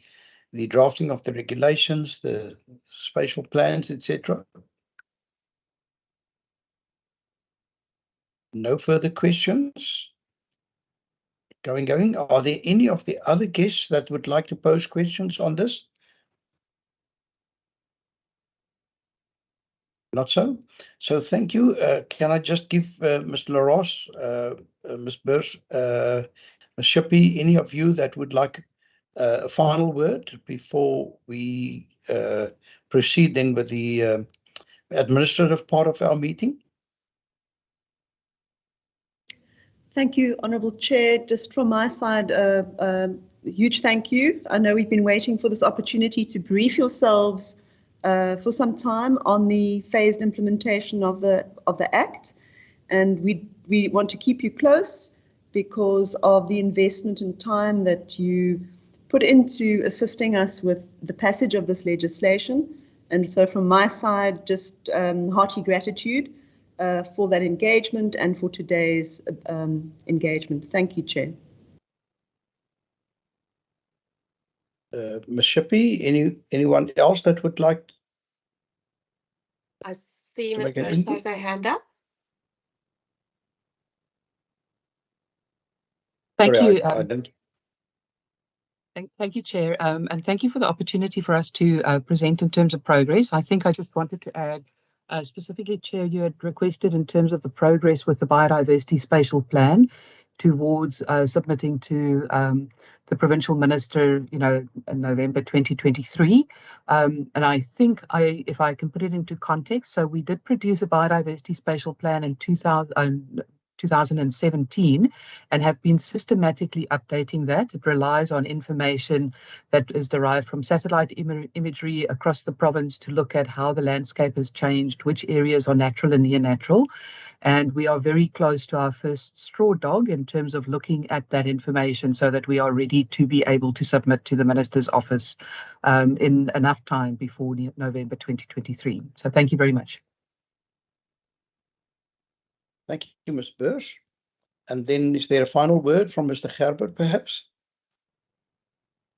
drafting of the regulations, the spatial plans, etc.? No further questions? Going. Are there any of the other guests that would like to pose questions on this? Not so. So thank you. Can I just give Mr. LaRosse, Ms. Burrs, Ms. Shippey, any of you that would like a final word before we proceed then with the administrative part of our meeting? Thank you, Honourable Chair. Just from my side, a huge thank you. I know we've been waiting for this opportunity to brief yourselves for some time on the phased implementation of the Act, and we want to keep you close because of the investment and time that you put into assisting us with the passage of this legislation. And so from my side, just hearty gratitude for that engagement and for today's engagement. Thank you, Chair. Ms. Shippey, anyone else that would like? I see Ms. Burrs has her hand up. Thank Sorry, you. I didn't. Thank you, Chair, and thank you for the opportunity for us to present in terms of progress. I think I just wanted to add, specifically, Chair, you had requested in terms of the progress with the biodiversity spatial plan towards submitting to the provincial minister, you know, in November 2023. And I think if I can put it into context, so we did produce a biodiversity spatial plan in 2017 and have been systematically updating that. It relies on information that is derived from satellite imagery across the province to look at how the landscape has changed, which areas are natural and near natural. And we are very close to our first straw dog in terms of looking at that information so that we are ready to be able to submit to the Minister's office in enough time before November 2023. So thank you very much. Thank you, Ms. Burrs. And then is there a final word from Mr. Gerber, perhaps?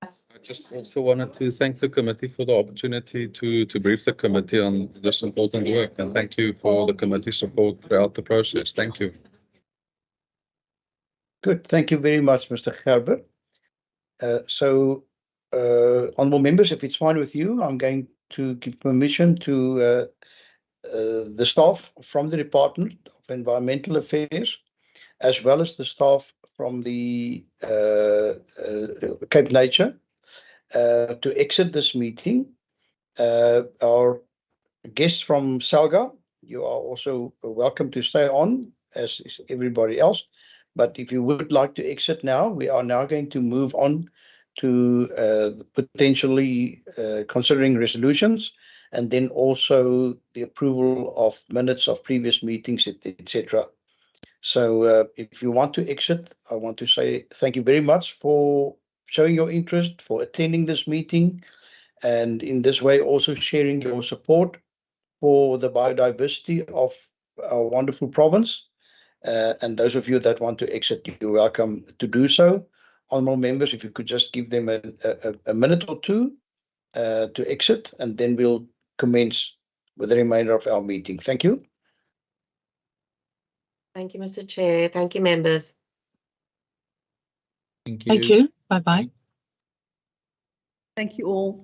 I just also wanted to thank the committee for the opportunity to brief the committee on this important work, and thank you for the committee support throughout the process. Thank you. Good. Thank you very much, Mr. Gerber. Honourable members, if it's fine with you, I'm going to give permission to the staff from the Department of Environmental Affairs, as well as the staff from the Cape Nature, to exit this meeting. Our guests from SALGA, you are also welcome to stay on, as is everybody else. But if you would like to exit now, we are now going to move on to potentially considering resolutions, and then also the approval of minutes of previous meetings, etc. So if you want to exit, I want to say thank you very much for showing your interest, for attending this meeting, and in this way also sharing your support for the biodiversity of our wonderful province. And those of you that want to exit, you're welcome to do so. Honourable members, if you could just give them a minute or two to exit, and then we'll commence with the remainder of our meeting. Thank you. Thank you, Mr. Chair. Thank you, members. Thank you. Thank you. Bye-bye. Thank you all.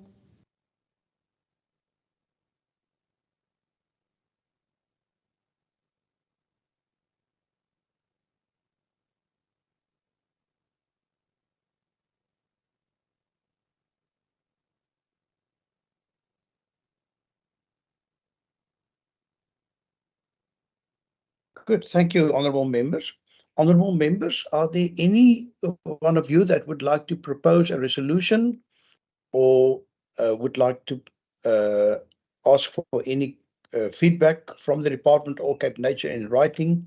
Good. Thank you, honourable members. Honourable members, are there any one of you that would like to propose a resolution or would like to ask for any feedback from the Department or Cape Nature in writing,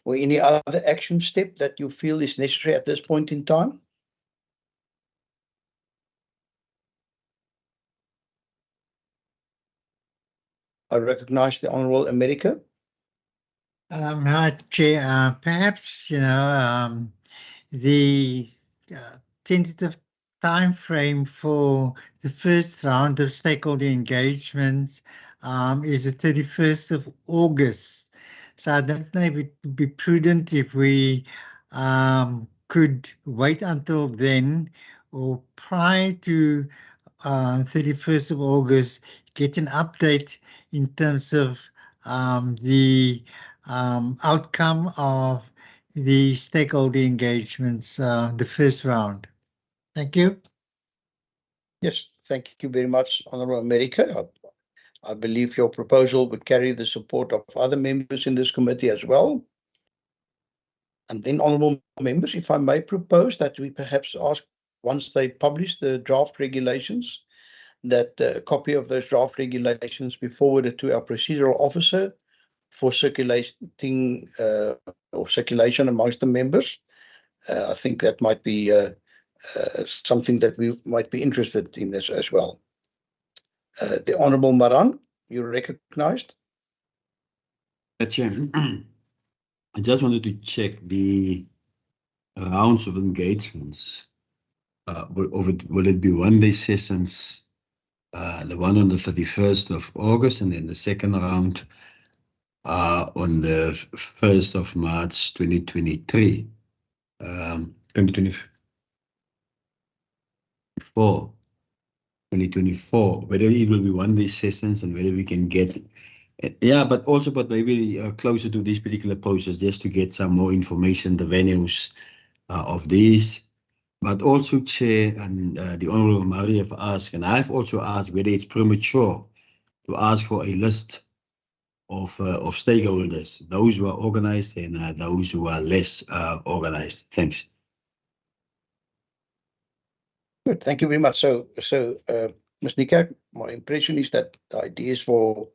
or any other action step that you feel is necessary at this point in time? I recognize the Honourable America. Hi, Chair. Perhaps, the tentative time frame for the first round of stakeholder engagement is the 31st of August. So I don't know if it would be prudent if we could wait until then, or prior to 31st of August, get an update in terms of the outcome of the stakeholder engagements, the first round. Thank you. Yes, thank you very much, Honourable America. I believe your proposal would carry the support of other members in this committee as well. And then, honourable members, if I may propose that we perhaps ask, once they publish the draft regulations, that a copy of those draft regulations be forwarded to our procedural officer for circulating or circulation amongst the members. I think that might be something that we might be interested in as well. The Honourable Maran, you're recognised. Chair, I just wanted to check the rounds of engagements. Will it be one-day sessions? The one on the 31st of August, and then the second round on the 1st of March 2023. 2024, whether it will be one-day sessions and whether we can get, but maybe closer to this particular process, just to get some more information, the venues of these. But also, Chair, and the Honourable Marie have asked, and I've also asked whether it's premature to ask for a list of stakeholders, those who are organized and those who are less organized. Thanks. Good, thank you very much. So Ms. Niekerk, my impression is that the idea is for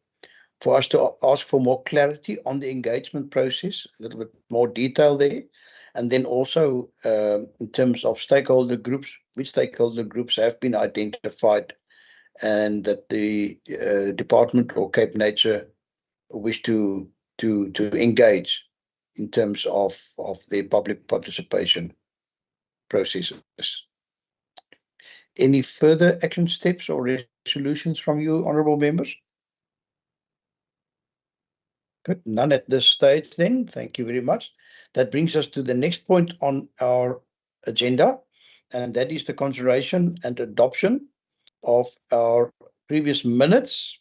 us to ask for more clarity on the engagement process, a little bit more detail there. And then also in terms of stakeholder groups, which stakeholder groups have been identified and that the department or Cape Nature wish to engage in terms of their public participation processes. Any further action steps or resolutions from you, honourable members? Good, none at this stage then. Thank you very much. That brings us to the next point on our agenda, and that is the consideration and adoption of our previous minutes.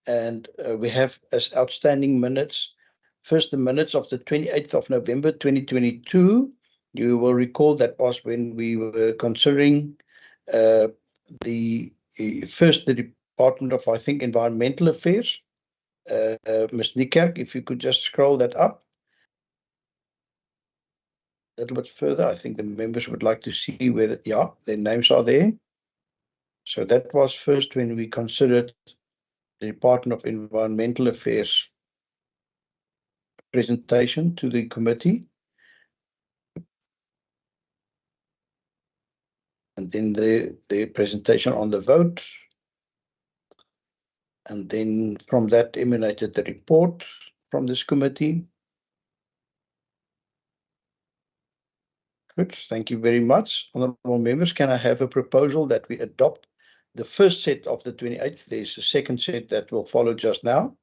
And we have as outstanding minutes, first the minutes of the 28th of November 2022. You will recall that was when we were considering the Department of, I think, Environmental Affairs. Ms. Niekerk, if you could just scroll that up a little bit further. I think the members would like to see whether, their names are there. So that was first when we considered the Department of Environmental Affairs presentation to the committee. And then the presentation on the vote. And then from that emanated the report from this committee. Good, thank you very much. Honourable members, can I have a proposal that we adopt the first set of the 28th? There's a second set that will follow just now.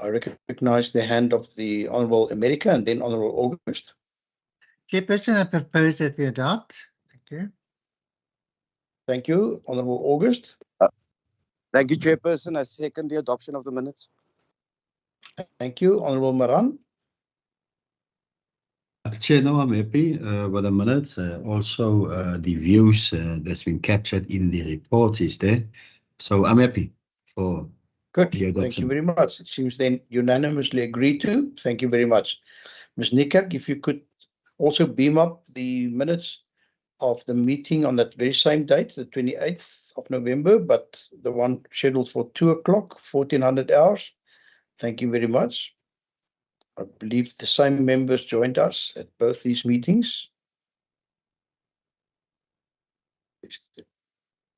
I recognise the hand of the Honourable America and then Honourable August. Chairperson, I propose that we adopt. Thank you. Thank you, Honourable August. Thank you, Chairperson. I second the adoption of the minutes. Thank you, Honourable Maran. Chair, no, I'm happy with the minutes. Also, the views that's been captured in the report is there. So I'm happy for good. The adoption. Thank you very much. It seems then unanimously agreed to. Thank you very much. Ms. Niekerk, if you could also beam up the minutes of the meeting on that very same date, the 28th of November, but the one scheduled for 2 o'clock, 1400 hours. Thank you very much. I believe the same members joined us at both these meetings.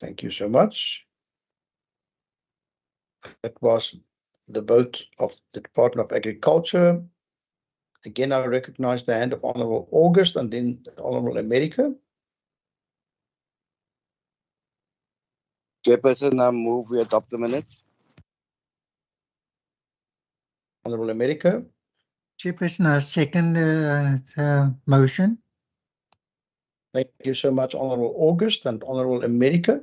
Thank you so much. That was the vote of the Department of Agriculture. Again, I recognize the hand of Honourable August and then Honourable America. Chairperson, I move we adopt the minutes. Honourable America. Chairperson, I second the motion. Thank you so much, Honourable August and Honourable America.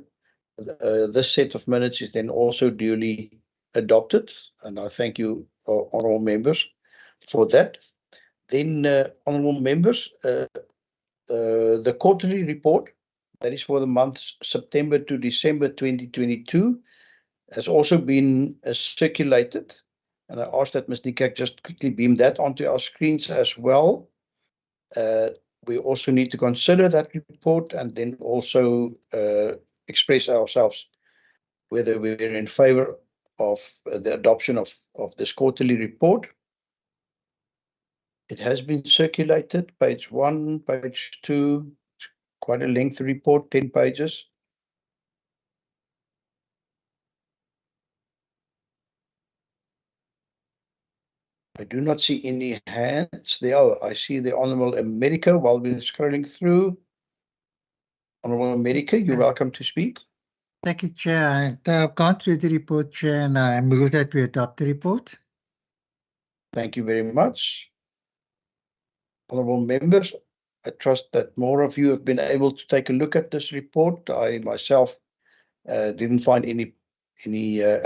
This set of minutes is then also duly adopted, and I thank you, honourable members, for that. Then, honourable members, the quarterly report, that is for the months September to December 2022, has also been circulated. And I ask that Ms. Nikak just quickly beam that onto our screens as well. We also need to consider that report and then also express ourselves whether we're in favour of the adoption of this quarterly report. It has been circulated, page 1, page 2, it's quite a lengthy report, 10 pages. I do not see any hands there. Oh, I see the Honourable America while we're scrolling through. Honourable America, you're welcome to speak. Thank you, Chair. I've gone through the report, Chair, and I move that we adopt the report. Thank you very much. Honourable members, I trust that more of you have been able to take a look at this report. I myself didn't find any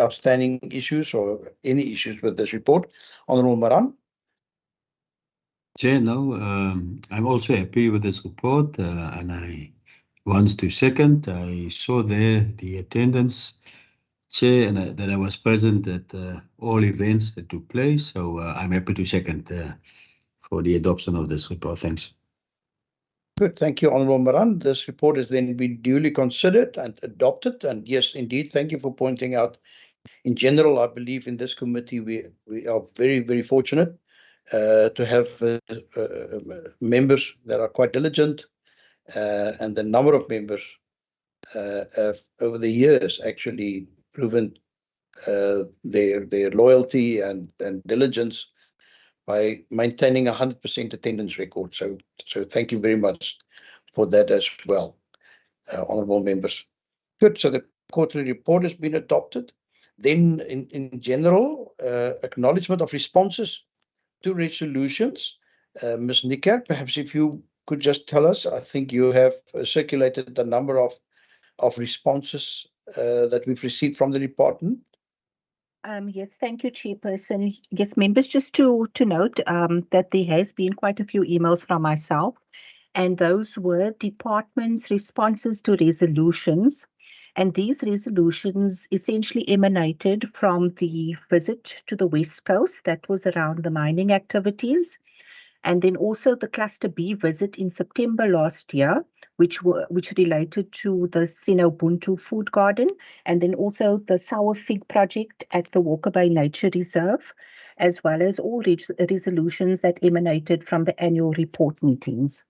outstanding issues or any issues with this report. Honourable Maran. Chair, no, I'm also happy with this report, and I want to second. I saw there the attendance, Chair, and that I was present at all events that took place. So I'm happy to second for the adoption of this report. Thanks. Good, thank you, Honourable Maran. This report has then been duly considered and adopted. And yes, indeed, thank you for pointing out. In general, I believe in this committee we are very, very fortunate to have members that are quite diligent, and the number of members have over the years actually proven their loyalty and diligence by maintaining 100% attendance record. So thank you very much for that as well, honourable members. Good, so the quarterly report has been adopted. Then in general, acknowledgement of responses to resolutions. Ms. Nikak, perhaps if you could just tell us, I think you have circulated the number of responses that we've received from the department. Yes, thank you, Chairperson. Yes, members, just to note that there has been quite a few emails from myself, and those were departments' responses to resolutions. And these resolutions essentially emanated from the visit to the West Coast, that was around the mining activities, and then also the Cluster B visit in September last year, which related to the Sinobuntu Food Garden, and then also the Sour Fig project at the Walker Bay Nature Reserve, as well as all resolutions that emanated from the annual report meetings.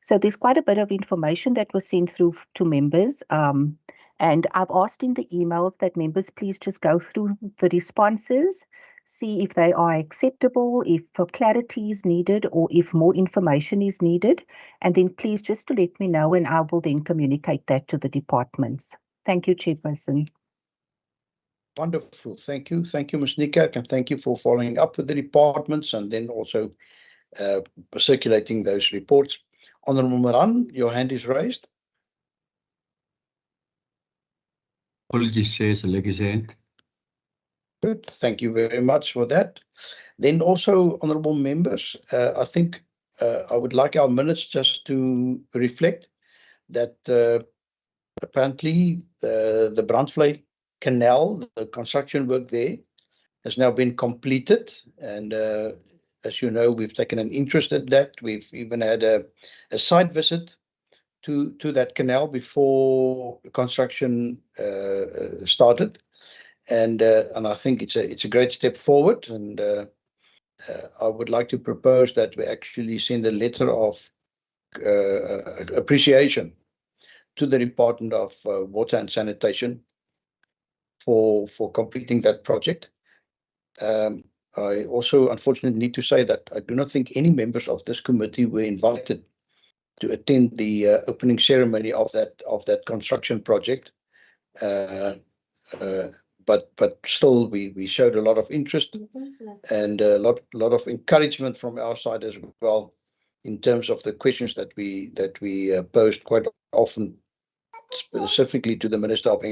So there's quite a bit of information that was sent through to members. And I've asked in the emails that members please just go through the responses, see if they are acceptable, if clarity is needed, or if more information is needed. And then please just to let me know, and I will then communicate that to the departments. Thank you, Chairperson. Wonderful. Thank you. Thank you, Ms. Nikak, and thank you for following up with the departments and then also circulating those reports. Honourable Maran, your hand is raised. Apologies, Chair, it's a legacy hand. Good, thank you very much for that. Then also, honourable members, I think I would like our minutes just to reflect that apparently the Brandvlei Canal, the construction work there, has now been completed. And as you know, we've taken an interest in that. We've even had a site visit to that canal before construction started, and I think it's a great step forward. And I would like to propose that we actually send a letter of appreciation to the Department of Water and Sanitation for completing that project. I also unfortunately need to say that I do not think any members of this committee were invited to attend the opening ceremony of that construction project, but still we showed a lot of interest and a lot of encouragement from our side as well, in terms of the questions that we posed quite often, specifically to the Minister of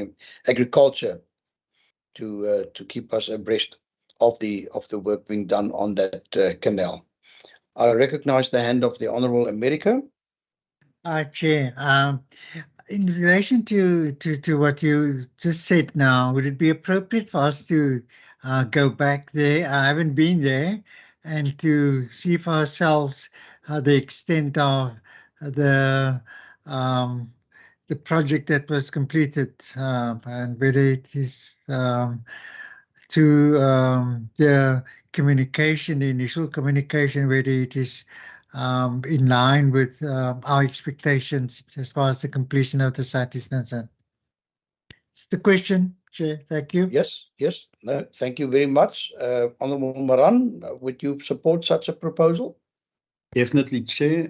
Agriculture, to keep us abreast of the work being done on that canal. I recognize the hand of the Honourable America. Chair, in relation to what you just said now, would it be appropriate for us to go back there? I haven't been there, and to see for ourselves the extent of the project that was completed, and whether it is to the communication, the initial communication, whether it is in line with our expectations as far as the completion of the site is concerned. It's the question, Chair. Thank you. Yes, yes. No, thank you very much. Honourable Moran, would you support such a proposal? Definitely, Chair.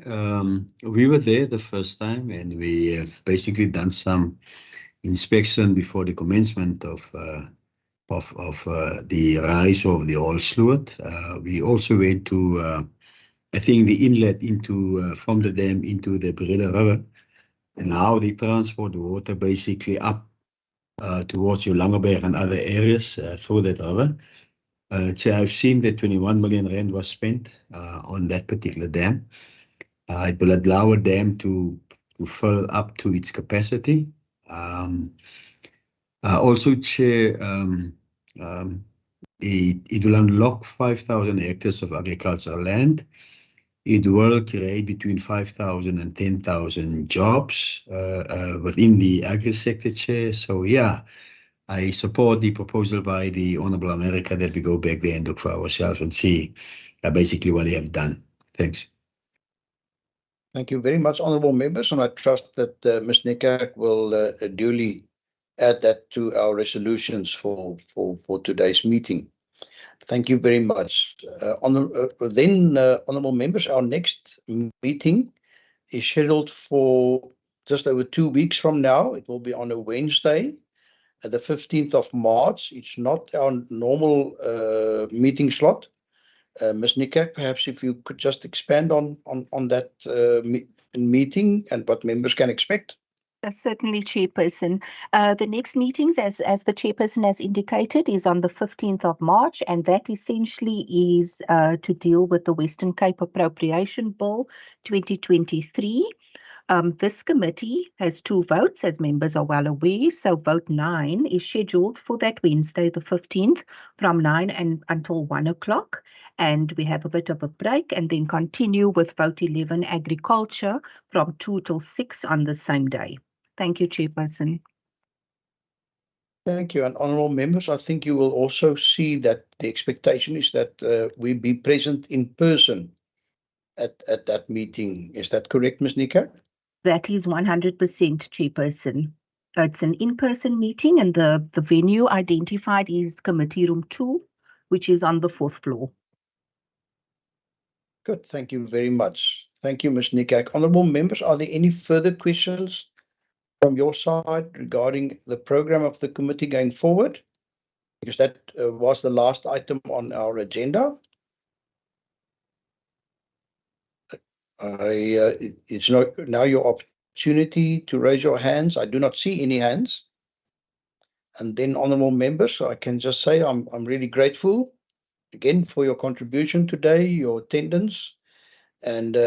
We were there the first time, and we have basically done some inspection before the commencement of the rise of the oil fluid. We also went to, I think, the inlet into from the dam into the Breda River, and how they transport the water basically up towards Langeberg and other areas through that river. So I've seen that 21 million rand was spent on that particular dam. It will allow a dam to fill up to its capacity. Also, Chair, it will unlock 5,000 hectares of agricultural land. It will create between 5,000 and 10,000 jobs within the agri sector, Chair. So, yeah, I support the proposal by the Honourable America that we go back there and look for ourselves and see basically what they have done. Thanks. Thank you very much, honourable members, and I trust that Ms. Nikak will duly add that to our resolutions for today's meeting. Thank you very much. Honourable members, our next meeting is scheduled for just over 2 weeks from now. It will be on a Wednesday, the 15th of March. It's not our normal meeting slot. Ms. Nikak, perhaps if you could just expand on that meeting and what members can expect. Certainly, Chairperson. The next meetings, as the Chairperson has indicated, is on the 15th of March, and that essentially is to deal with the Western Cape Appropriation Bill 2023. This committee has 2 votes, as members are well aware. So vote 9 is scheduled for that Wednesday, the 15th, from 9 and until 1 o'clock. And we have a bit of a break and then continue with vote 11, agriculture, from 2 till 6 on the same day. Thank you, Chairperson. Thank you. And honourable members, I think you will also see that the expectation is that we be present in person at that meeting. Is that correct, Ms. Nikak? That is 100%, Chairperson. It's an in-person meeting, and the venue identified is Committee Room 2, which is on the 4th floor. Good. Thank you very much. Thank you, Ms. Nikak. Honourable members, are there any further questions from your side regarding the program of the committee going forward? Because that was the last item on our agenda. It's now your opportunity to raise your hands. I do not see any hands. And then, honourable members, I can just say I'm really grateful again for your contribution today, your attendance, and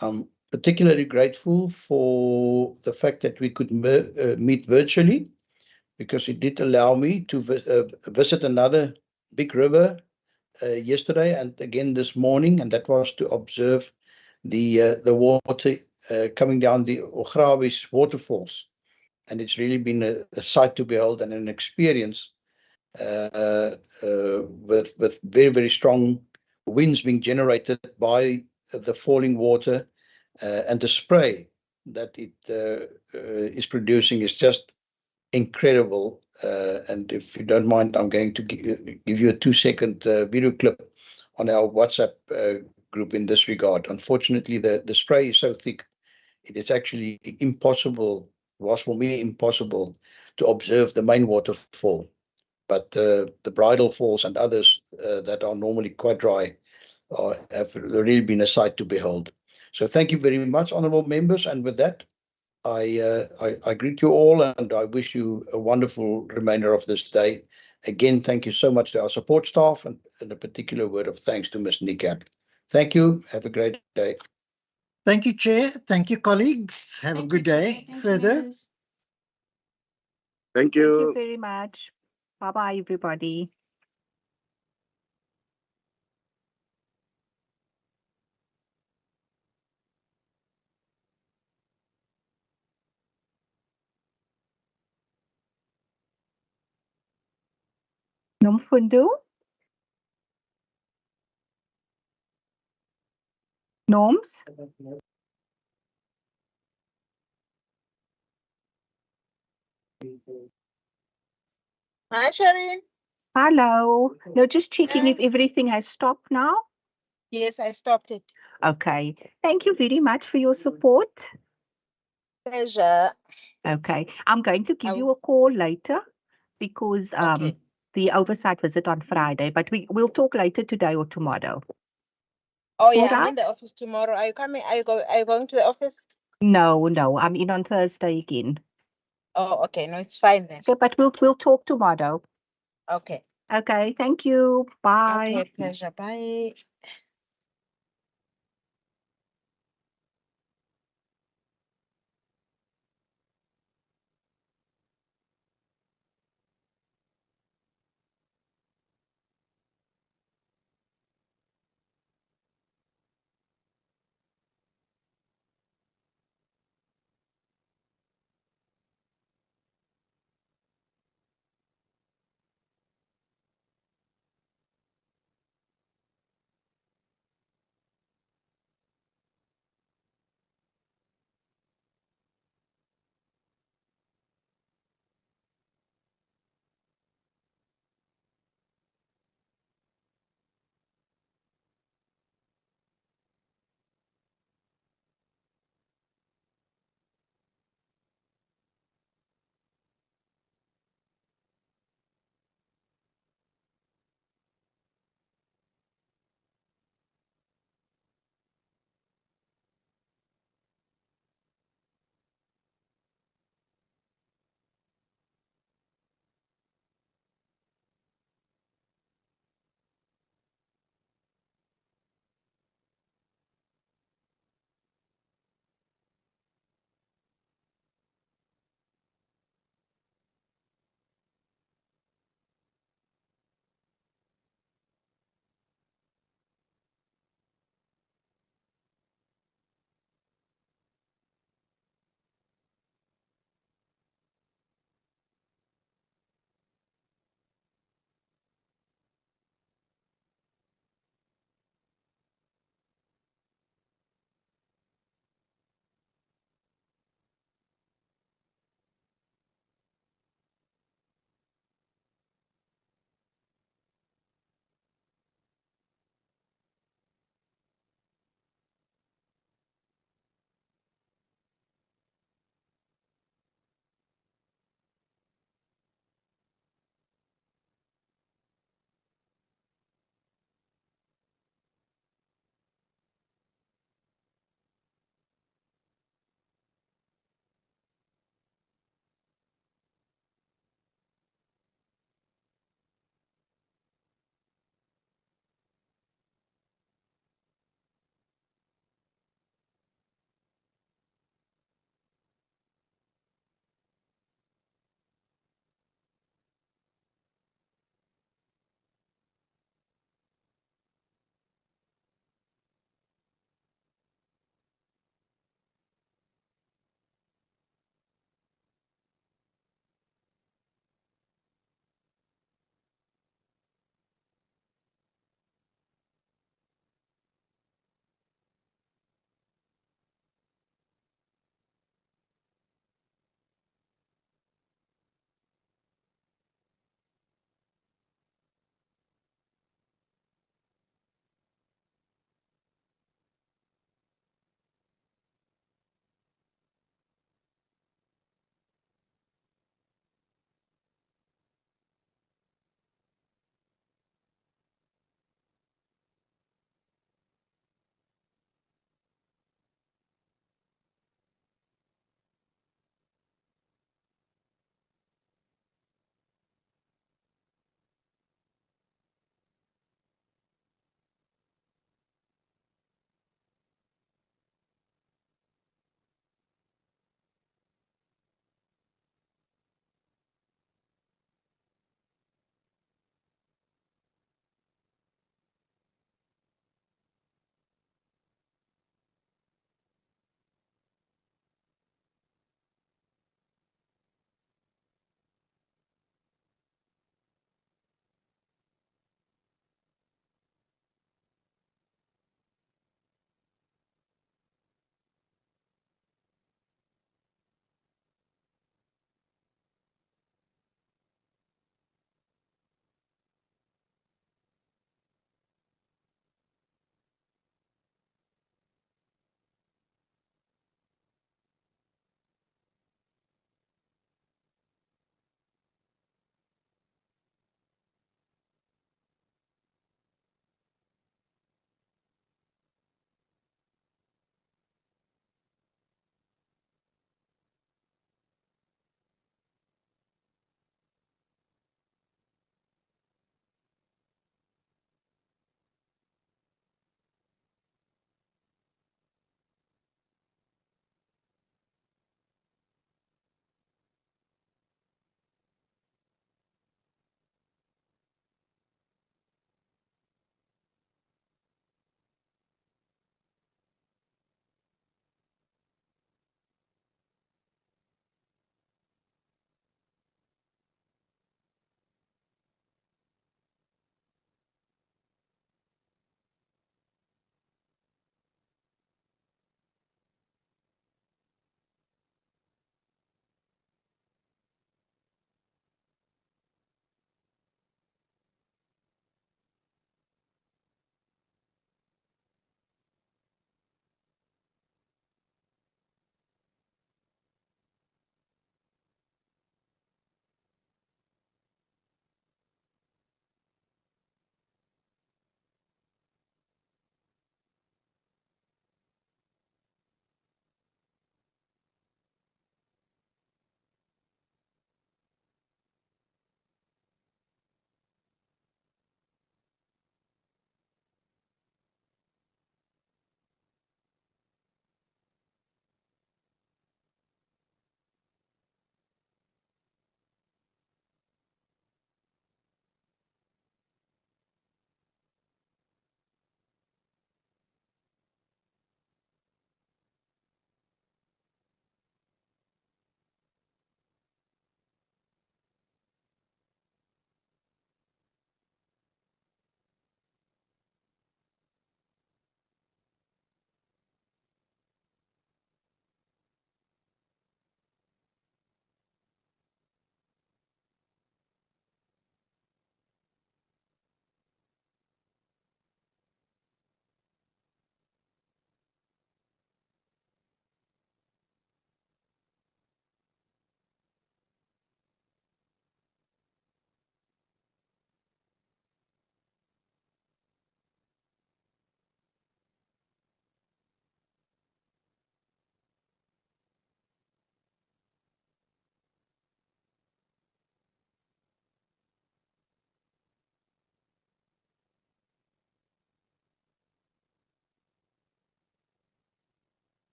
I'm particularly grateful for the fact that we could meet virtually, because it did allow me to visit another big river yesterday and again this morning, and that was to observe the water coming down the Ogravis waterfalls. And it's really been a sight to behold and an experience with very, very strong winds being generated by the falling water, and the spray that it is producing is just incredible. And if you don't mind, I'm going to give you a 2-second video clip on our WhatsApp group in this regard. Unfortunately, the spray is so thick, it is actually impossible, was for me impossible, to observe the main waterfall. But the bridal falls and others that are normally quite dry have really been a sight to behold. So thank you very much, honourable members. And with that, I greet you all, and I wish you a wonderful remainder of this day Again, thank you so much to our support staff and a particular word of thanks to Ms. Nikat. Thank you. Have a great day. Thank you, Chair. Thank you, colleagues. Have a good day further. Thank Thank you you. very much. Bye-bye, everybody. Nomfundo? Norms? Hi, Sharon. Hello. No, just checking if everything has stopped now. Yes, I stopped it. Okay. Thank you very much for your support. Pleasure. Okay. I'm going to give you a call later because the oversight visit on Friday, but we'll talk later today or tomorrow. Oh yeah, All I'm right? in the office tomorrow. Are you coming? Are you going to the office? No, I'm in on Thursday again. Oh, okay. No, it's fine then. Okay, but we'll talk tomorrow. Okay. Okay, thank you. Bye. Okay, pleasure. Bye.